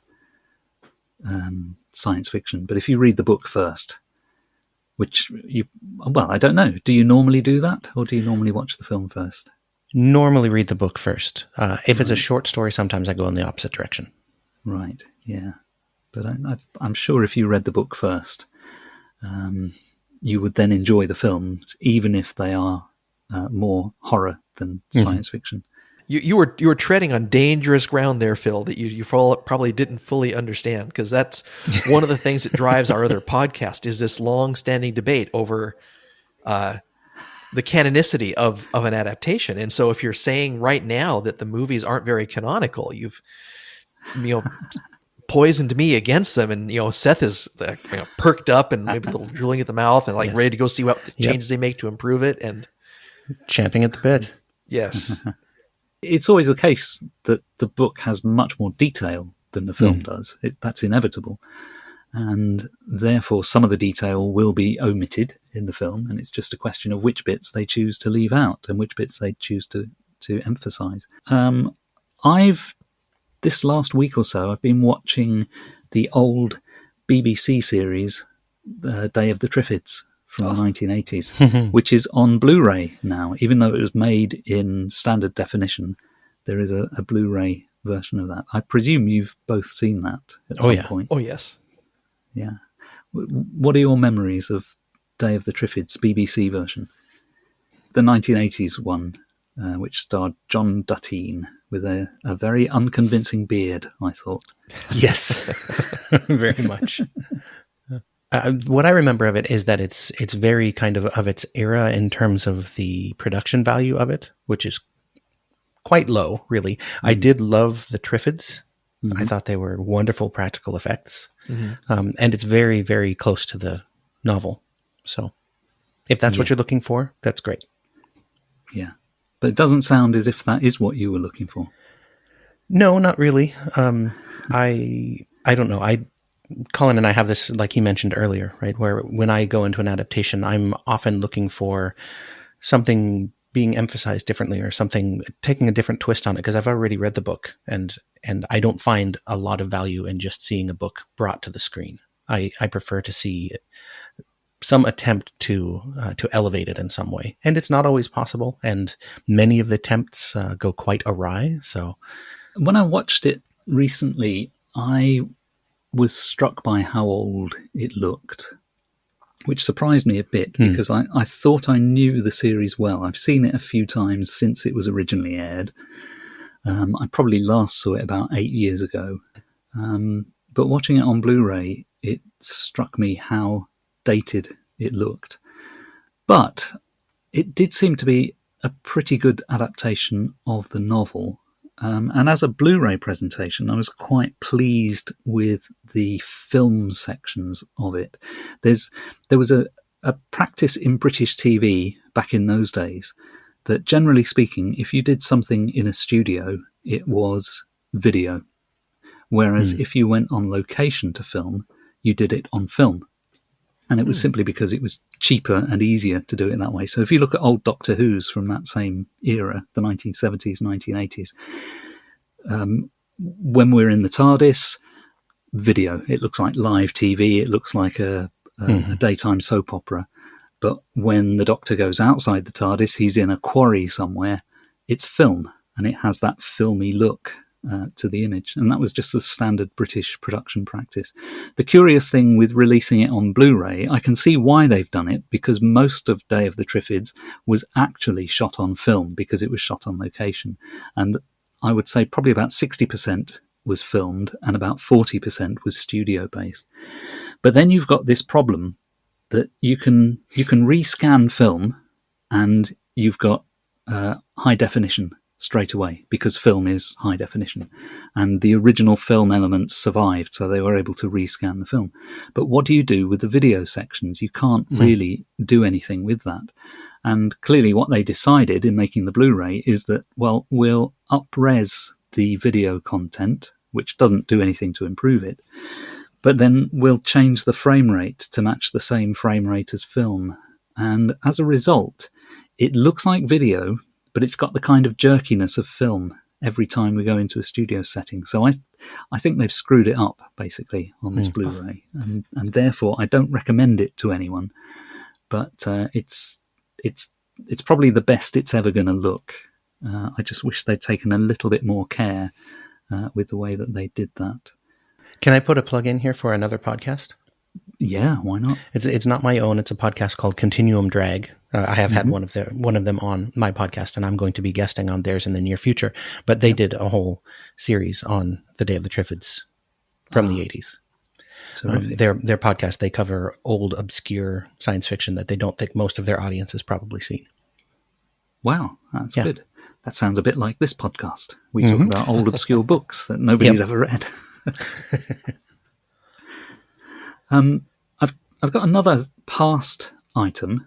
science fiction. But if you read the book first, I don't know. Do you normally do that, or do you normally watch the film first? Normally read the book first. If it's a short story, sometimes I go in the opposite direction. Right, yeah. But I'm sure if you read the book first, you would then enjoy the films, even if they are more horror than science fiction. You were treading on dangerous ground there, Phil, that you probably didn't fully understand, because that's one of the things that drives our other podcast is this long-standing debate over the canonicity of an adaptation. And so if you're saying right now that the movies aren't very canonical, you've poisoned me against them, and Seth is perked up and maybe a little drooling at the mouth and ready to go see what changes they make to improve it, and champing at the bit. Yes. It's always the case that the book has much more detail than the film does. That's inevitable. And therefore, some of the detail will be omitted in the film, and it's just a question of which bits they choose to leave out and which bits they choose to emphasize. This last week or so, I've been watching the old BBC series, Day of the Triffids, from the 1980s, which is on Blu-ray now. Even though it was made in standard definition, there is a Blu-ray version of that. I presume you've both seen that at some point. Oh, yes. Yeah. What are your memories of Day of the Triffids, BBC version? The 1980s one, which starred John Duttine with a very unconvincing beard, I thought. Yes, very much. What I remember of it is that it's very kind of its era in terms of the production value of it, which is quite low, really. I did love the Triffids. I thought they were wonderful practical effects. And it's very, very close to the novel. So if that's what you're looking for, that's great. Yeah. But it doesn't sound as if that is what you were looking for. No, not really. I don't know. Colin and I have this, like he mentioned earlier, right? Where when I go into an adaptation, I'm often looking for something being emphasized differently or something taking a different twist on it, because I've already read the book and I don't find a lot of value in just seeing a book brought to the screen. I prefer to see some attempt to elevate it in some way. And it's not always possible. And many of the attempts go quite awry. So when I watched it recently, I was struck by how old it looked, which surprised me a bit because I thought I knew the series well. I've seen it a few times since it was originally aired. I probably last saw it about 8 years ago. But watching it on Blu-ray, it struck me how dated it looked. But it did seem to be a pretty good adaptation of the novel. And as a Blu-ray presentation, I was quite pleased with the film sections of it. There was a practice in British TV back in those days that, generally speaking, if you did something in a studio, it was video. Whereas if you went on location to film, you did it on film. And it was simply because it was cheaper and easier to do it that way. So if you look at old Doctor Who's from that same era, the 1970s, 1980s, when we're in the TARDIS, video. It looks like live TV. It looks like a daytime soap opera. But when the Doctor goes outside the TARDIS, he's in a quarry somewhere. It's film, and it has that filmy look. to the image. And that was just the standard British production practice. The curious thing with releasing it on Blu-ray, I can see why they've done it, because most of Day of the Triffids was actually shot on film because it was shot on location. And I would say probably about 60% was filmed and about 40% was studio based. But then you've got this problem that you can rescan film and you've got high definition straight away, because film is high definition, and the original film elements survived, so they were able to rescan the film. But what do you do with the video sections? You can't really do anything with that. And clearly what they decided in making the Blu-ray is that, well, we'll up-res the video content, which doesn't do anything to improve it, but then we'll change the frame rate to match the same frame rate as film. And as a result, it looks like video, but it's got the kind of jerkiness of film every time we go into a studio setting. So I think they've screwed it up, basically, on this Blu-ray. And therefore, I don't recommend it to anyone. But it's probably the best it's ever going to look. I just wish they'd taken a little bit more care with the way that they did that. Can I put a plug in here for another podcast? Yeah, why not? It's not my own. It's a podcast called Continuum Drag. I have had one of them on my podcast, and I'm going to be guesting on theirs in the near future. But they did a whole series on the Day of the Triffids from the 80s. Their podcast, they cover old, obscure science fiction that they don't think most of their audience has probably seen. Wow, that's good. That sounds a bit like this podcast. We talk about old, obscure books that nobody's ever read. I've got another past item,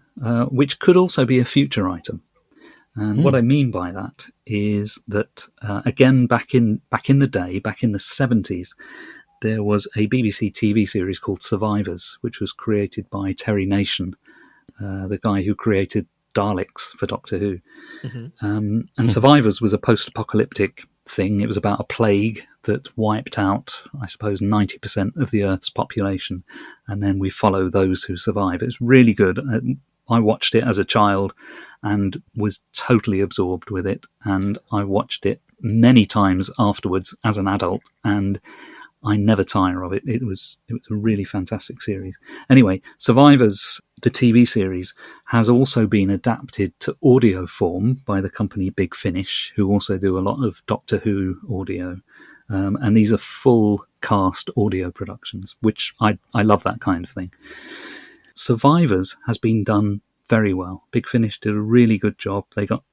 which could also be a future item. And what I mean by that is that, again, back in the day, back in the 70s, there was a BBC TV series called Survivors, which was created by Terry Nation, the guy who created Daleks for Doctor Who. And Survivors was a post-apocalyptic thing. It was about a plague that wiped out, I suppose, 90% of the Earth's population, and then we follow those who survive. It's really good. I watched it as a child and was totally absorbed with it, and I watched it many times afterwards as an adult, and I never tire of it. It was a really fantastic series. Anyway, Survivors, the TV series, has also been adapted to audio form by the company Big Finish, who also do a lot of Doctor Who audio. And these are full cast audio productions, which I love that kind of thing. Survivors has been done very well. Big Finish did a really good job. They got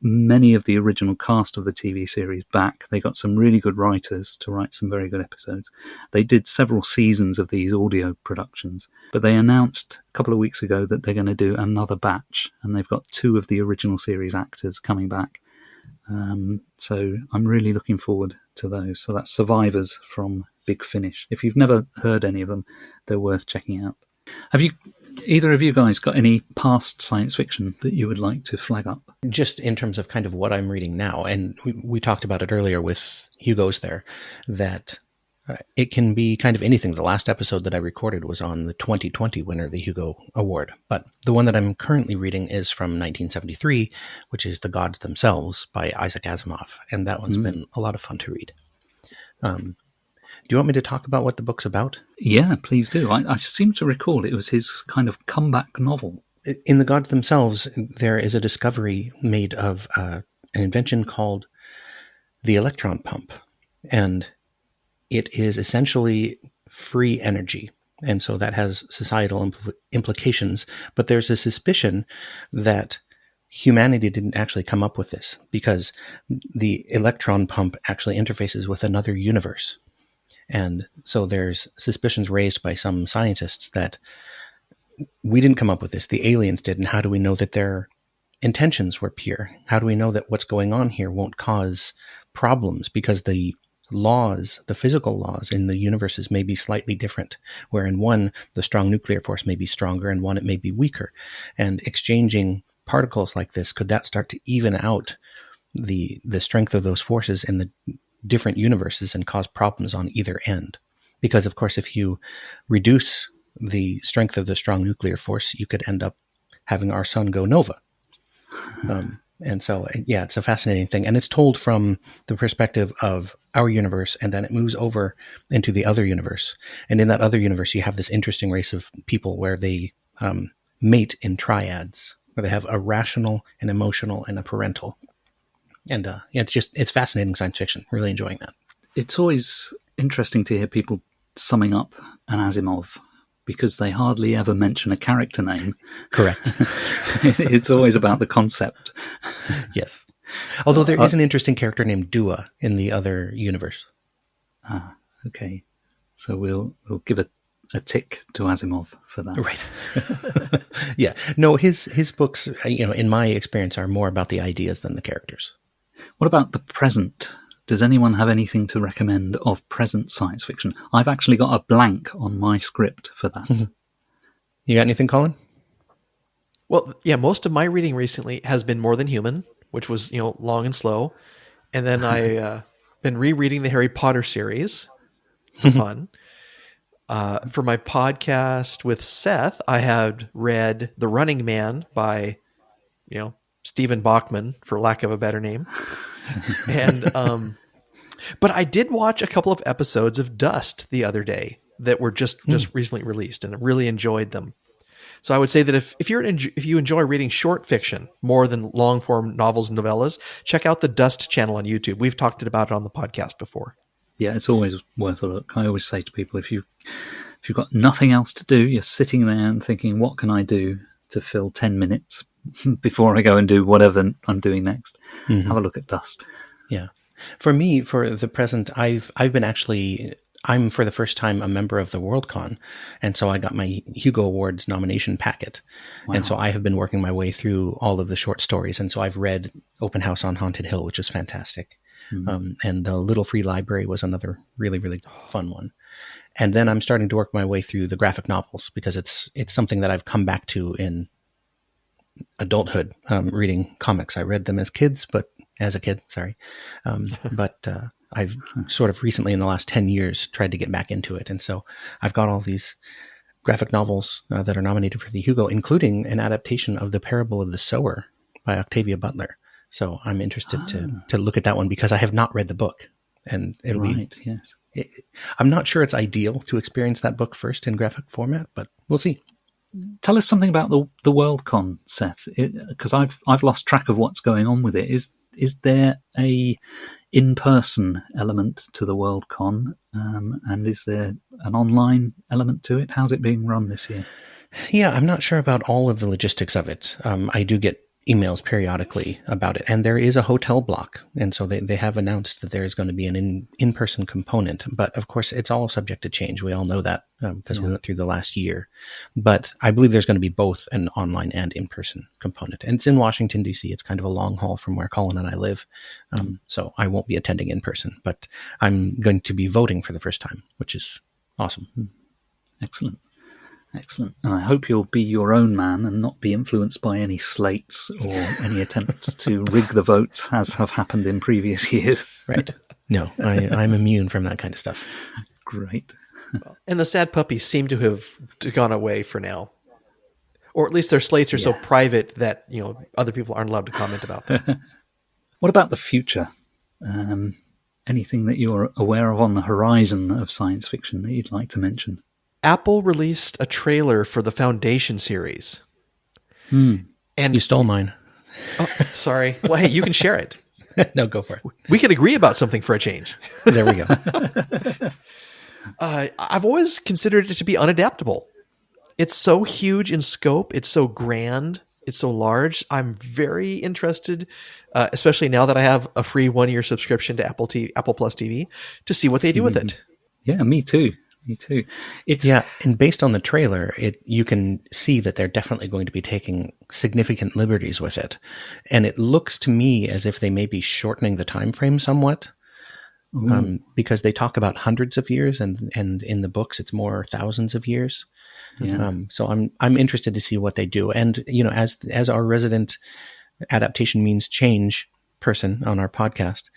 many of the original cast of the TV series back. They got some really good writers to write some very good episodes. They did several seasons of these audio productions, but they announced a couple of weeks ago that they're going to do another batch, and they've got 2 of the original series actors coming back. So I'm really looking forward to those. So that's Survivors from Big Finish. If you've never heard any of them, they're worth checking out. Have either of you guys got any past science fiction that you would like to flag up? Just in terms of kind of what I'm reading now, and we talked about it earlier with Hugos there, that it can be kind of anything. The last episode that I recorded was on the 2020 winner of the Hugo Award. But the one that I'm currently reading is from 1973, which is The Gods Themselves by Isaac Asimov. And that one's been a lot of fun to read. Do you want me to talk about what the book's about? Yeah, please do. I seem to recall it was his kind of comeback novel. In The Gods Themselves, there is a discovery made of an invention called the electron pump. And it is essentially free energy. And so that has societal implications. But there's a suspicion that humanity didn't actually come up with this, because the electron pump actually interfaces with another universe. And so there's suspicions raised by some scientists that we didn't come up with this, the aliens did, and how do we know that their intentions were pure? How do we know that what's going on here won't cause problems? Because the laws, the physical laws in the universes may be slightly different, where in one, the strong nuclear force may be stronger, and one, it may be weaker. And exchanging particles like this, could that start to even out the strength of those forces in the different universes and cause problems on either end? Because, of course, if you reduce the strength of the strong nuclear force, you could end up having our sun go nova. And so, yeah, it's a fascinating thing. And it's told from the perspective of our universe, and then it moves over into the other universe. And in that other universe, you have this interesting race of people where they mate in triads, where they have a rational, an emotional, and a parental. And it's fascinating science fiction. Really enjoying that. It's always interesting to hear people summing up an Asimov because they hardly ever mention a character name. Correct. It's always about the concept. Yes. Although there is an interesting character named Dua in the other universe. Ah, okay. So we'll give a tick to Asimov for that. Right. Yeah. No, his books, in my experience, are more about the ideas than the characters. What about the present? Does anyone have anything to recommend of present science fiction? I've actually got a blank on my script for that. You got anything, Colin? Well, yeah, most of my reading recently has been More Than Human, which was, long and slow. And then I been rereading the Harry Potter series for fun. For my podcast with Seth, I had read The Running Man by, Stephen Bachman, for lack of a better name. And but I did watch a couple of episodes of Dust the other day that were just recently released, and I really enjoyed them. So I would say that if you enjoy reading short fiction more than long form novels and novellas, check out the Dust channel on YouTube. We've talked about it on the podcast before. Yeah, it's always worth a look. I always say to people, if you've got nothing else to do, you're sitting there and thinking, what can I do to fill 10 minutes before I go and do whatever I'm doing next? Mm-hmm. Have a look at Dust. Yeah. For me, for the present, I'm for the first time a member of the Worldcon, and so I got my Hugo Awards nomination packet. Wow. And so I have been working my way through all of the short stories, and so I've read Open House on Haunted Hill, which is fantastic. Mm-hmm. And the Little Free Library was another really, really fun one. And then I'm starting to work my way through the graphic novels because it's something that I've come back to in adulthood, reading comics. I read them as a kid, but I've sort of recently in the last 10 years tried to get back into it. And so I've got all these graphic novels that are nominated for the Hugo, including an adaptation of The Parable of the Sower by Octavia Butler. So I'm interested to look at that one because I have not read the book, and it'll be. Yes. I'm not sure it's ideal to experience that book first in graphic format, but we'll see. Tell us something about the Worldcon, Seth, because I've lost track of what's going on with it. Is there a in-person element to the Worldcon, and is there an online element to it? How's it being run this year? Yeah, I'm not sure about all of the logistics of it. I do get emails periodically about it, and there is a hotel block, and so they have announced that there is going to be an in-person component, but of course it's all subject to change. We all know that because we went through the last year, but I believe there's going to be both an online and in-person component, and it's in Washington DC. It's kind of a long haul from where Colin and I live, so I won't be attending in person, but I'm going to be voting for the first time, which is awesome. Excellent. And I hope you'll be your own man and not be influenced by any slates or any attempts to rig the votes, as have happened in previous years. Right. No, I'm immune from that kind of stuff. Great. And the sad puppies seem to have gone away for now. Or at least their slates are so private that, other people aren't allowed to comment about them. What about the future? Anything that you're aware of on the horizon of science fiction that you'd like to mention? Apple released a trailer for the Foundation series. And you stole mine. Oh, sorry. Well, hey, you can share it. No, go for it. We can agree about something for a change. There we go. I've always considered it to be unadaptable. It's so huge in scope. It's so grand. It's so large. I'm very interested, especially now that I have a free 1-year subscription to Apple Plus TV, to see what they do with it. Yeah, me too. And based on the trailer, you can see that they're definitely going to be taking significant liberties with it, and it looks to me as if they may be shortening the time frame somewhat, because they talk about hundreds of years, and in the books it's more thousands of years. Yeah. So I'm interested to see what they do, and as our resident adaptation means change person on our podcast,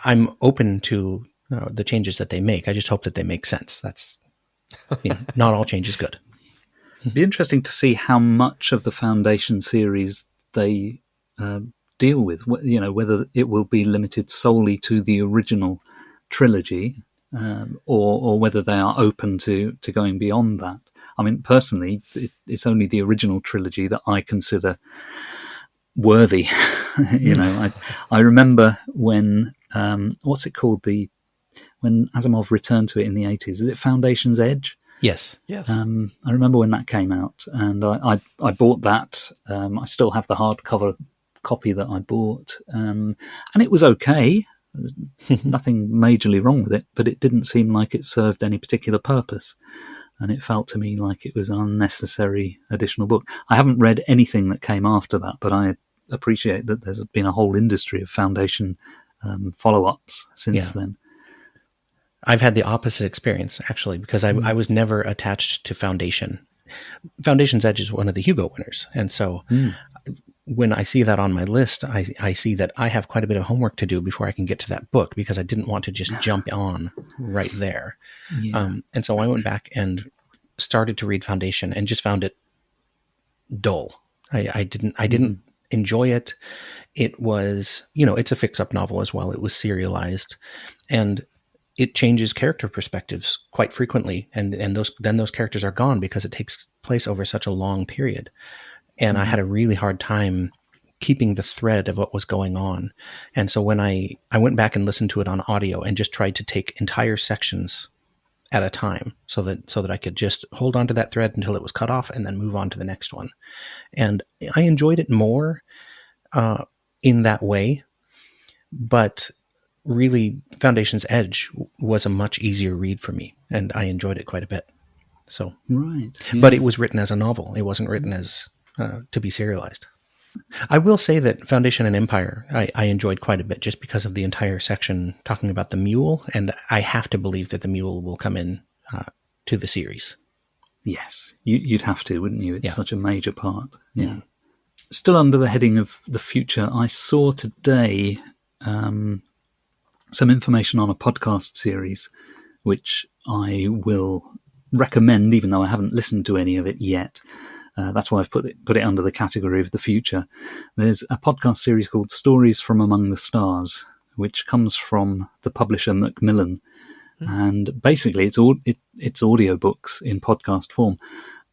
I'm open to the changes that they make. I just hope that they make sense. That's, not all change is good. It'd be interesting to see how much of the Foundation series they deal with. Whether it will be limited solely to the original trilogy, or whether they are open to going beyond that. I mean, personally, it's only the original trilogy that I consider worthy. I remember when what's it called, when Asimov returned to it in the 80s. Is it Foundation's Edge? Yes. I remember when that came out, and I bought that. I still have the hardcover copy that I bought, and it was okay. Nothing majorly wrong with it, but it didn't seem like it served any particular purpose. And it felt to me like it was an unnecessary additional book. I haven't read anything that came after that, but I appreciate that there's been a whole industry of Foundation follow-ups since then. I've had the opposite experience, actually, because I was never attached to Foundation. Foundation's Edge is one of the Hugo winners. And so when I see that on my list, I see that I have quite a bit of homework to do before I can get to that book, because I didn't want to just jump on right there. Yeah. And so I went back and started to read Foundation and just found it dull. I didn't enjoy it. It was, it's a fix-up novel as well. It was serialized, and it changes character perspectives quite frequently. And those characters are gone because it takes place over such a long period. And I had a really hard time keeping the thread of what was going on. And so when I went back and listened to it on audio and just tried to take entire sections at a time so that I could just hold on to that thread until it was cut off and then move on to the next one. And I enjoyed it more in that way. But really, Foundation's Edge was a much easier read for me, and I enjoyed it quite a bit. So, right. Yeah. But it was written as a novel. It wasn't written as to be serialized. I will say that Foundation and Empire I enjoyed quite a bit, just because of the entire section talking about the mule, and I have to believe that the mule will come in to the series. Yes, you'd have to, wouldn't you? It's such a major part. Yeah. Still under the heading of the future, I saw today some information on a podcast series, which I will recommend, even though I haven't listened to any of it yet. That's why I've put it under the category of the future. There's a podcast series called Stories from Among the Stars, which comes from the publisher Macmillan. And basically it's audiobooks in podcast form,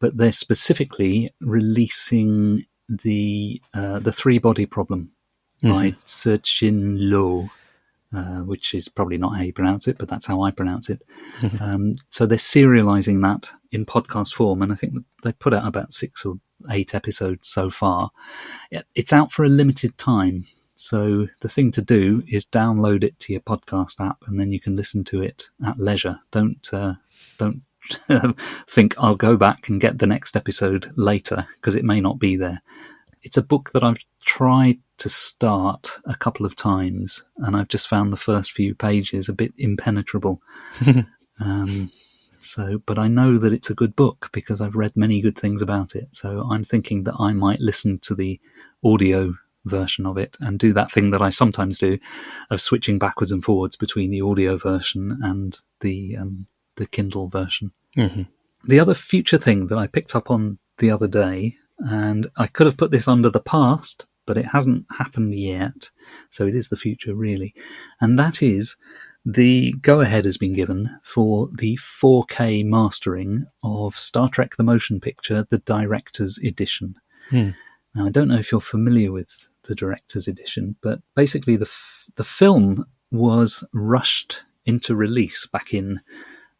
but they're specifically releasing the three-body problem by Tse-Chin Lo, which is probably not how you pronounce it, but that's how I pronounce it. So they're serializing that in podcast form, and I think they put out about 6 or 8 episodes so far. It's out for a limited time, so the thing to do is download it to your podcast app, and then you can listen to it at leisure. Don't think I'll go back and get the next episode later, because it may not be there. It's a book that I've tried to start a couple of times, and I've just found the first few pages a bit impenetrable. But I know that it's a good book because I've read many good things about it. So I'm thinking that I might listen to the audio version of it and do that thing that I sometimes do of switching backwards and forwards between the audio version and the Kindle version. The other future thing that I picked up on the other day, and I could have put this under the past, but it hasn't happened yet, so it is the future really, and that is the go-ahead has been given for the 4K mastering of Star Trek the Motion Picture, the Director's Edition. Now, I don't know if you're familiar with the Director's Edition, but basically the film was rushed into release back in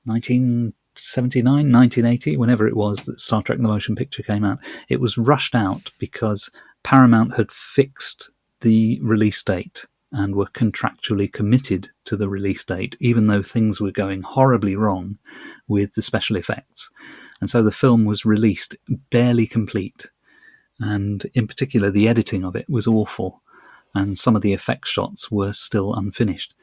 1979, 1980, whenever it was that Star Trek the Motion Picture came out. It was rushed out because Paramount had fixed the release date and were contractually committed to the release date, even though things were going horribly wrong with the special effects. And so the film was released barely complete. And in particular, the editing of it was awful. And some of the effect shots were still unfinished.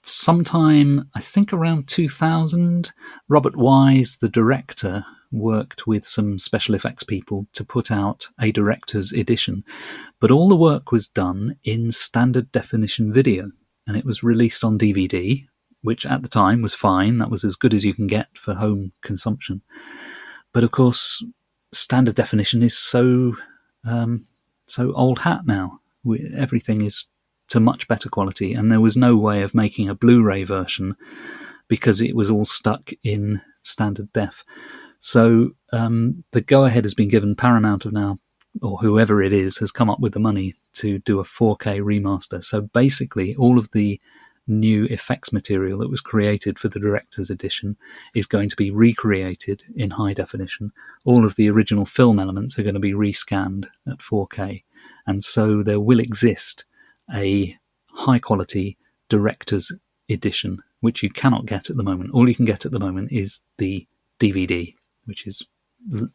Sometime, I think around 2000, Robert Wise, the director, worked with some special effects people to put out a director's edition. But all the work was done in standard definition video, and it was released on DVD, which at the time was fine. That was as good as you can get for home consumption. But of course, standard definition is so so old hat now. Everything is to much better quality, and there was no way of making a Blu-ray version because it was all stuck in standard def. So the go-ahead has been given. Paramount have now, or whoever it is, has come up with the money to do a 4K remaster. So basically all of the new effects material that was created for the director's edition is going to be recreated in high definition. All of the original film elements are going to be rescanned at 4K. And so there will exist a high-quality director's edition, which you cannot get at the moment. All you can get at the moment is the DVD, which is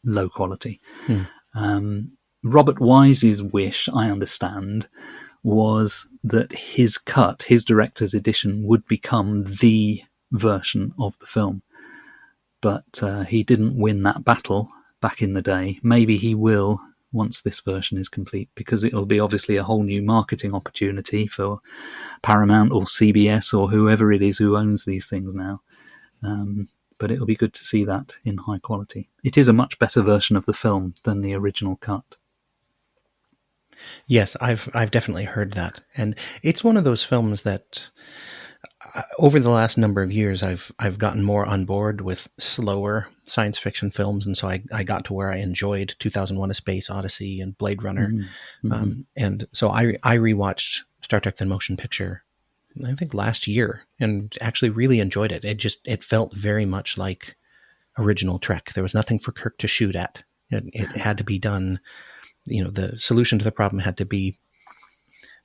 low quality. Robert Wise's wish, I understand, was that his cut, his director's edition, would become the version of the film. But he didn't win that battle back in the day. Maybe he will once this version is complete, because it'll be obviously a whole new marketing opportunity for Paramount or CBS or whoever it is who owns these things now. But it'll be good to see that in high quality. It is a much better version of the film than the original cut. Yes, I've definitely heard that, and it's one of those films that over the last number of years I've gotten more on board with slower science fiction films, and so I got to where I enjoyed 2001: A Space Odyssey and Blade Runner, and so I rewatched Star Trek: The Motion Picture, I think last year, and actually really enjoyed it. It felt very much like original Trek. There was nothing for Kirk to shoot at. It had to be done. The solution to the problem had to be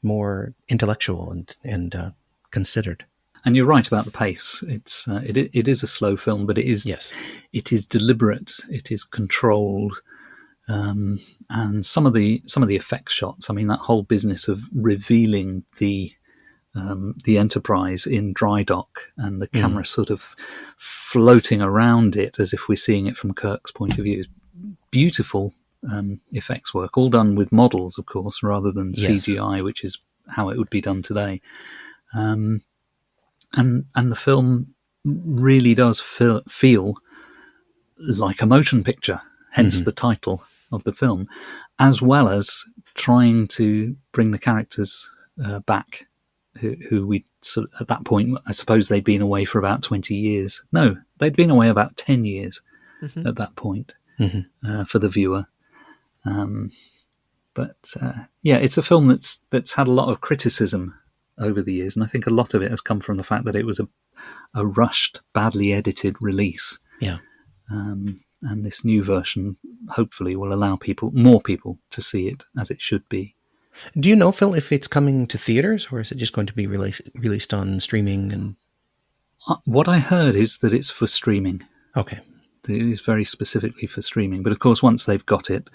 more intellectual and considered. And you're right about the pace. It is a slow film, but it is deliberate. It is controlled, and some of the effect shots. I mean, that whole business of revealing the Enterprise in dry dock and the camera sort of floating around it as if we're seeing it from Kirk's point of view is beautiful. Effects work, all done with models, of course, rather than CGI, which is how it would be done today. And the film really does feel like a motion picture, hence the title of the film, as well as trying to bring the characters back, who we sort of, at that point, I suppose they'd been away for about 20 years. No, they'd been away about 10 years at that point for the viewer. But it's a film that's had a lot of criticism over the years, and I think a lot of it has come from the fact that it was a rushed, badly edited release. Yeah. And this new version hopefully will allow more people to see it as it should be. Do you know, Phil, if it's coming to theaters, or is it just going to be released on streaming? And what I heard is that it's for streaming. Okay. It is very specifically for streaming, but of course once they've got it,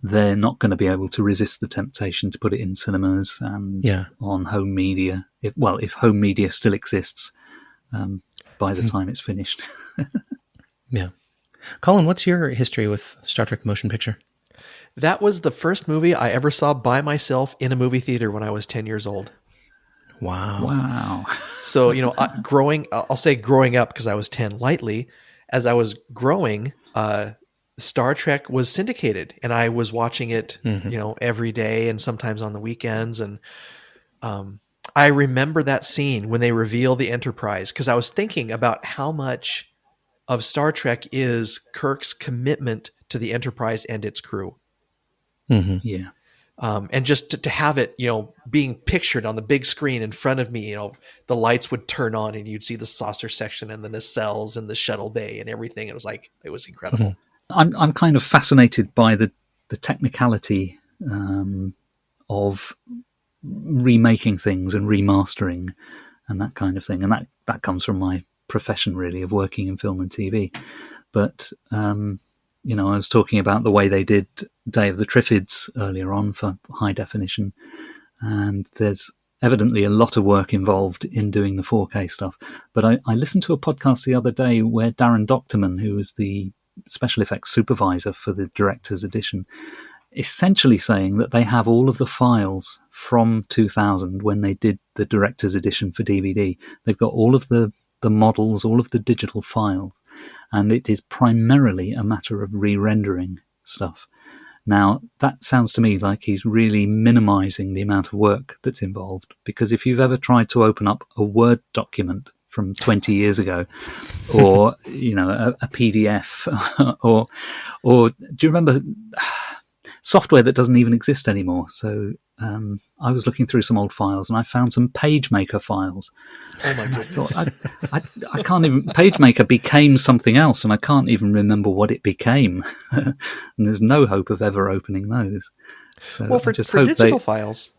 they're not going to be able to resist the temptation to put it in cinemas and on home media. If home media still exists by the time it's finished. Yeah. Colin, what's your history with Star Trek: The Motion Picture? That was the first movie I ever saw by myself in a movie theater when I was 10 years old. Wow. So, growing up, because I was 10 lightly, as I was growing, Star Trek was syndicated, and I was watching it, every day and sometimes on the weekends. And I remember that scene when they reveal the Enterprise, because I was thinking about how much of Star Trek is Kirk's commitment to the Enterprise and its crew. Yeah. And just to have it, being pictured on the big screen in front of me, the lights would turn on and you'd see the saucer section and the nacelles and the shuttle bay and everything. It was incredible. I'm kind of fascinated by the technicality of remaking things and remastering and that kind of thing. And that comes from my profession, really, of working in film and TV. But, I was talking about the way they did Day of the Triffids earlier on for high definition. And there's evidently a lot of work involved in doing the 4K stuff. But I listened to a podcast the other day where Darren Doctorman, who was the special effects supervisor for the director's edition, essentially saying that they have all of the files from 2000 when they did the director's edition for DVD. They've got all of the models, all of the digital files, and it is primarily a matter of re-rendering stuff. Now, that sounds to me like he's really minimizing the amount of work that's involved, because if you've ever tried to open up a Word document from 20 years ago, or a PDF, or do you remember software that doesn't even exist anymore? So I was looking through some old files and I found some PageMaker files. Oh my goodness! I thought I can't even. PageMaker became something else, and I can't even remember what it became. And there's no hope of ever opening those. So well, for digital files,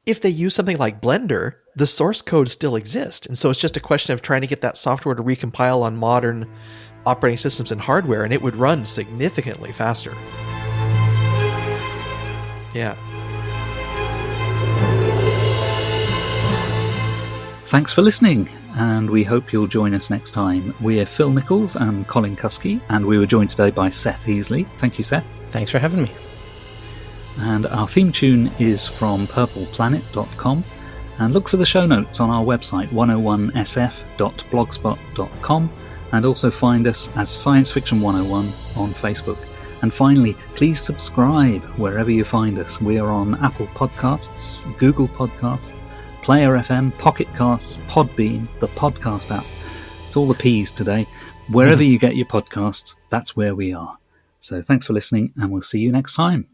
if they use something like Blender, the source code still exists. And so it's just a question of trying to get that software to recompile on modern operating systems and hardware, and it would run significantly faster. Yeah. Thanks for listening, and we hope you'll join us next time. We're Phil Nichols and Colin Kuskie, and we were joined today by Seth Heasley. Thank you, Seth. Thanks for having me. And our theme tune is from purpleplanet.com. And look for the show notes on our website, 101sf.blogspot.com, and also find us as Science Fiction 101 on Facebook. And finally, please subscribe wherever you find us. We are on Apple Podcasts, Google Podcasts, Player FM, Pocket Casts, Podbean, the podcast app. It's all the P's today. Wherever you get your podcasts, that's where we are. So thanks for listening, and we'll see you next time.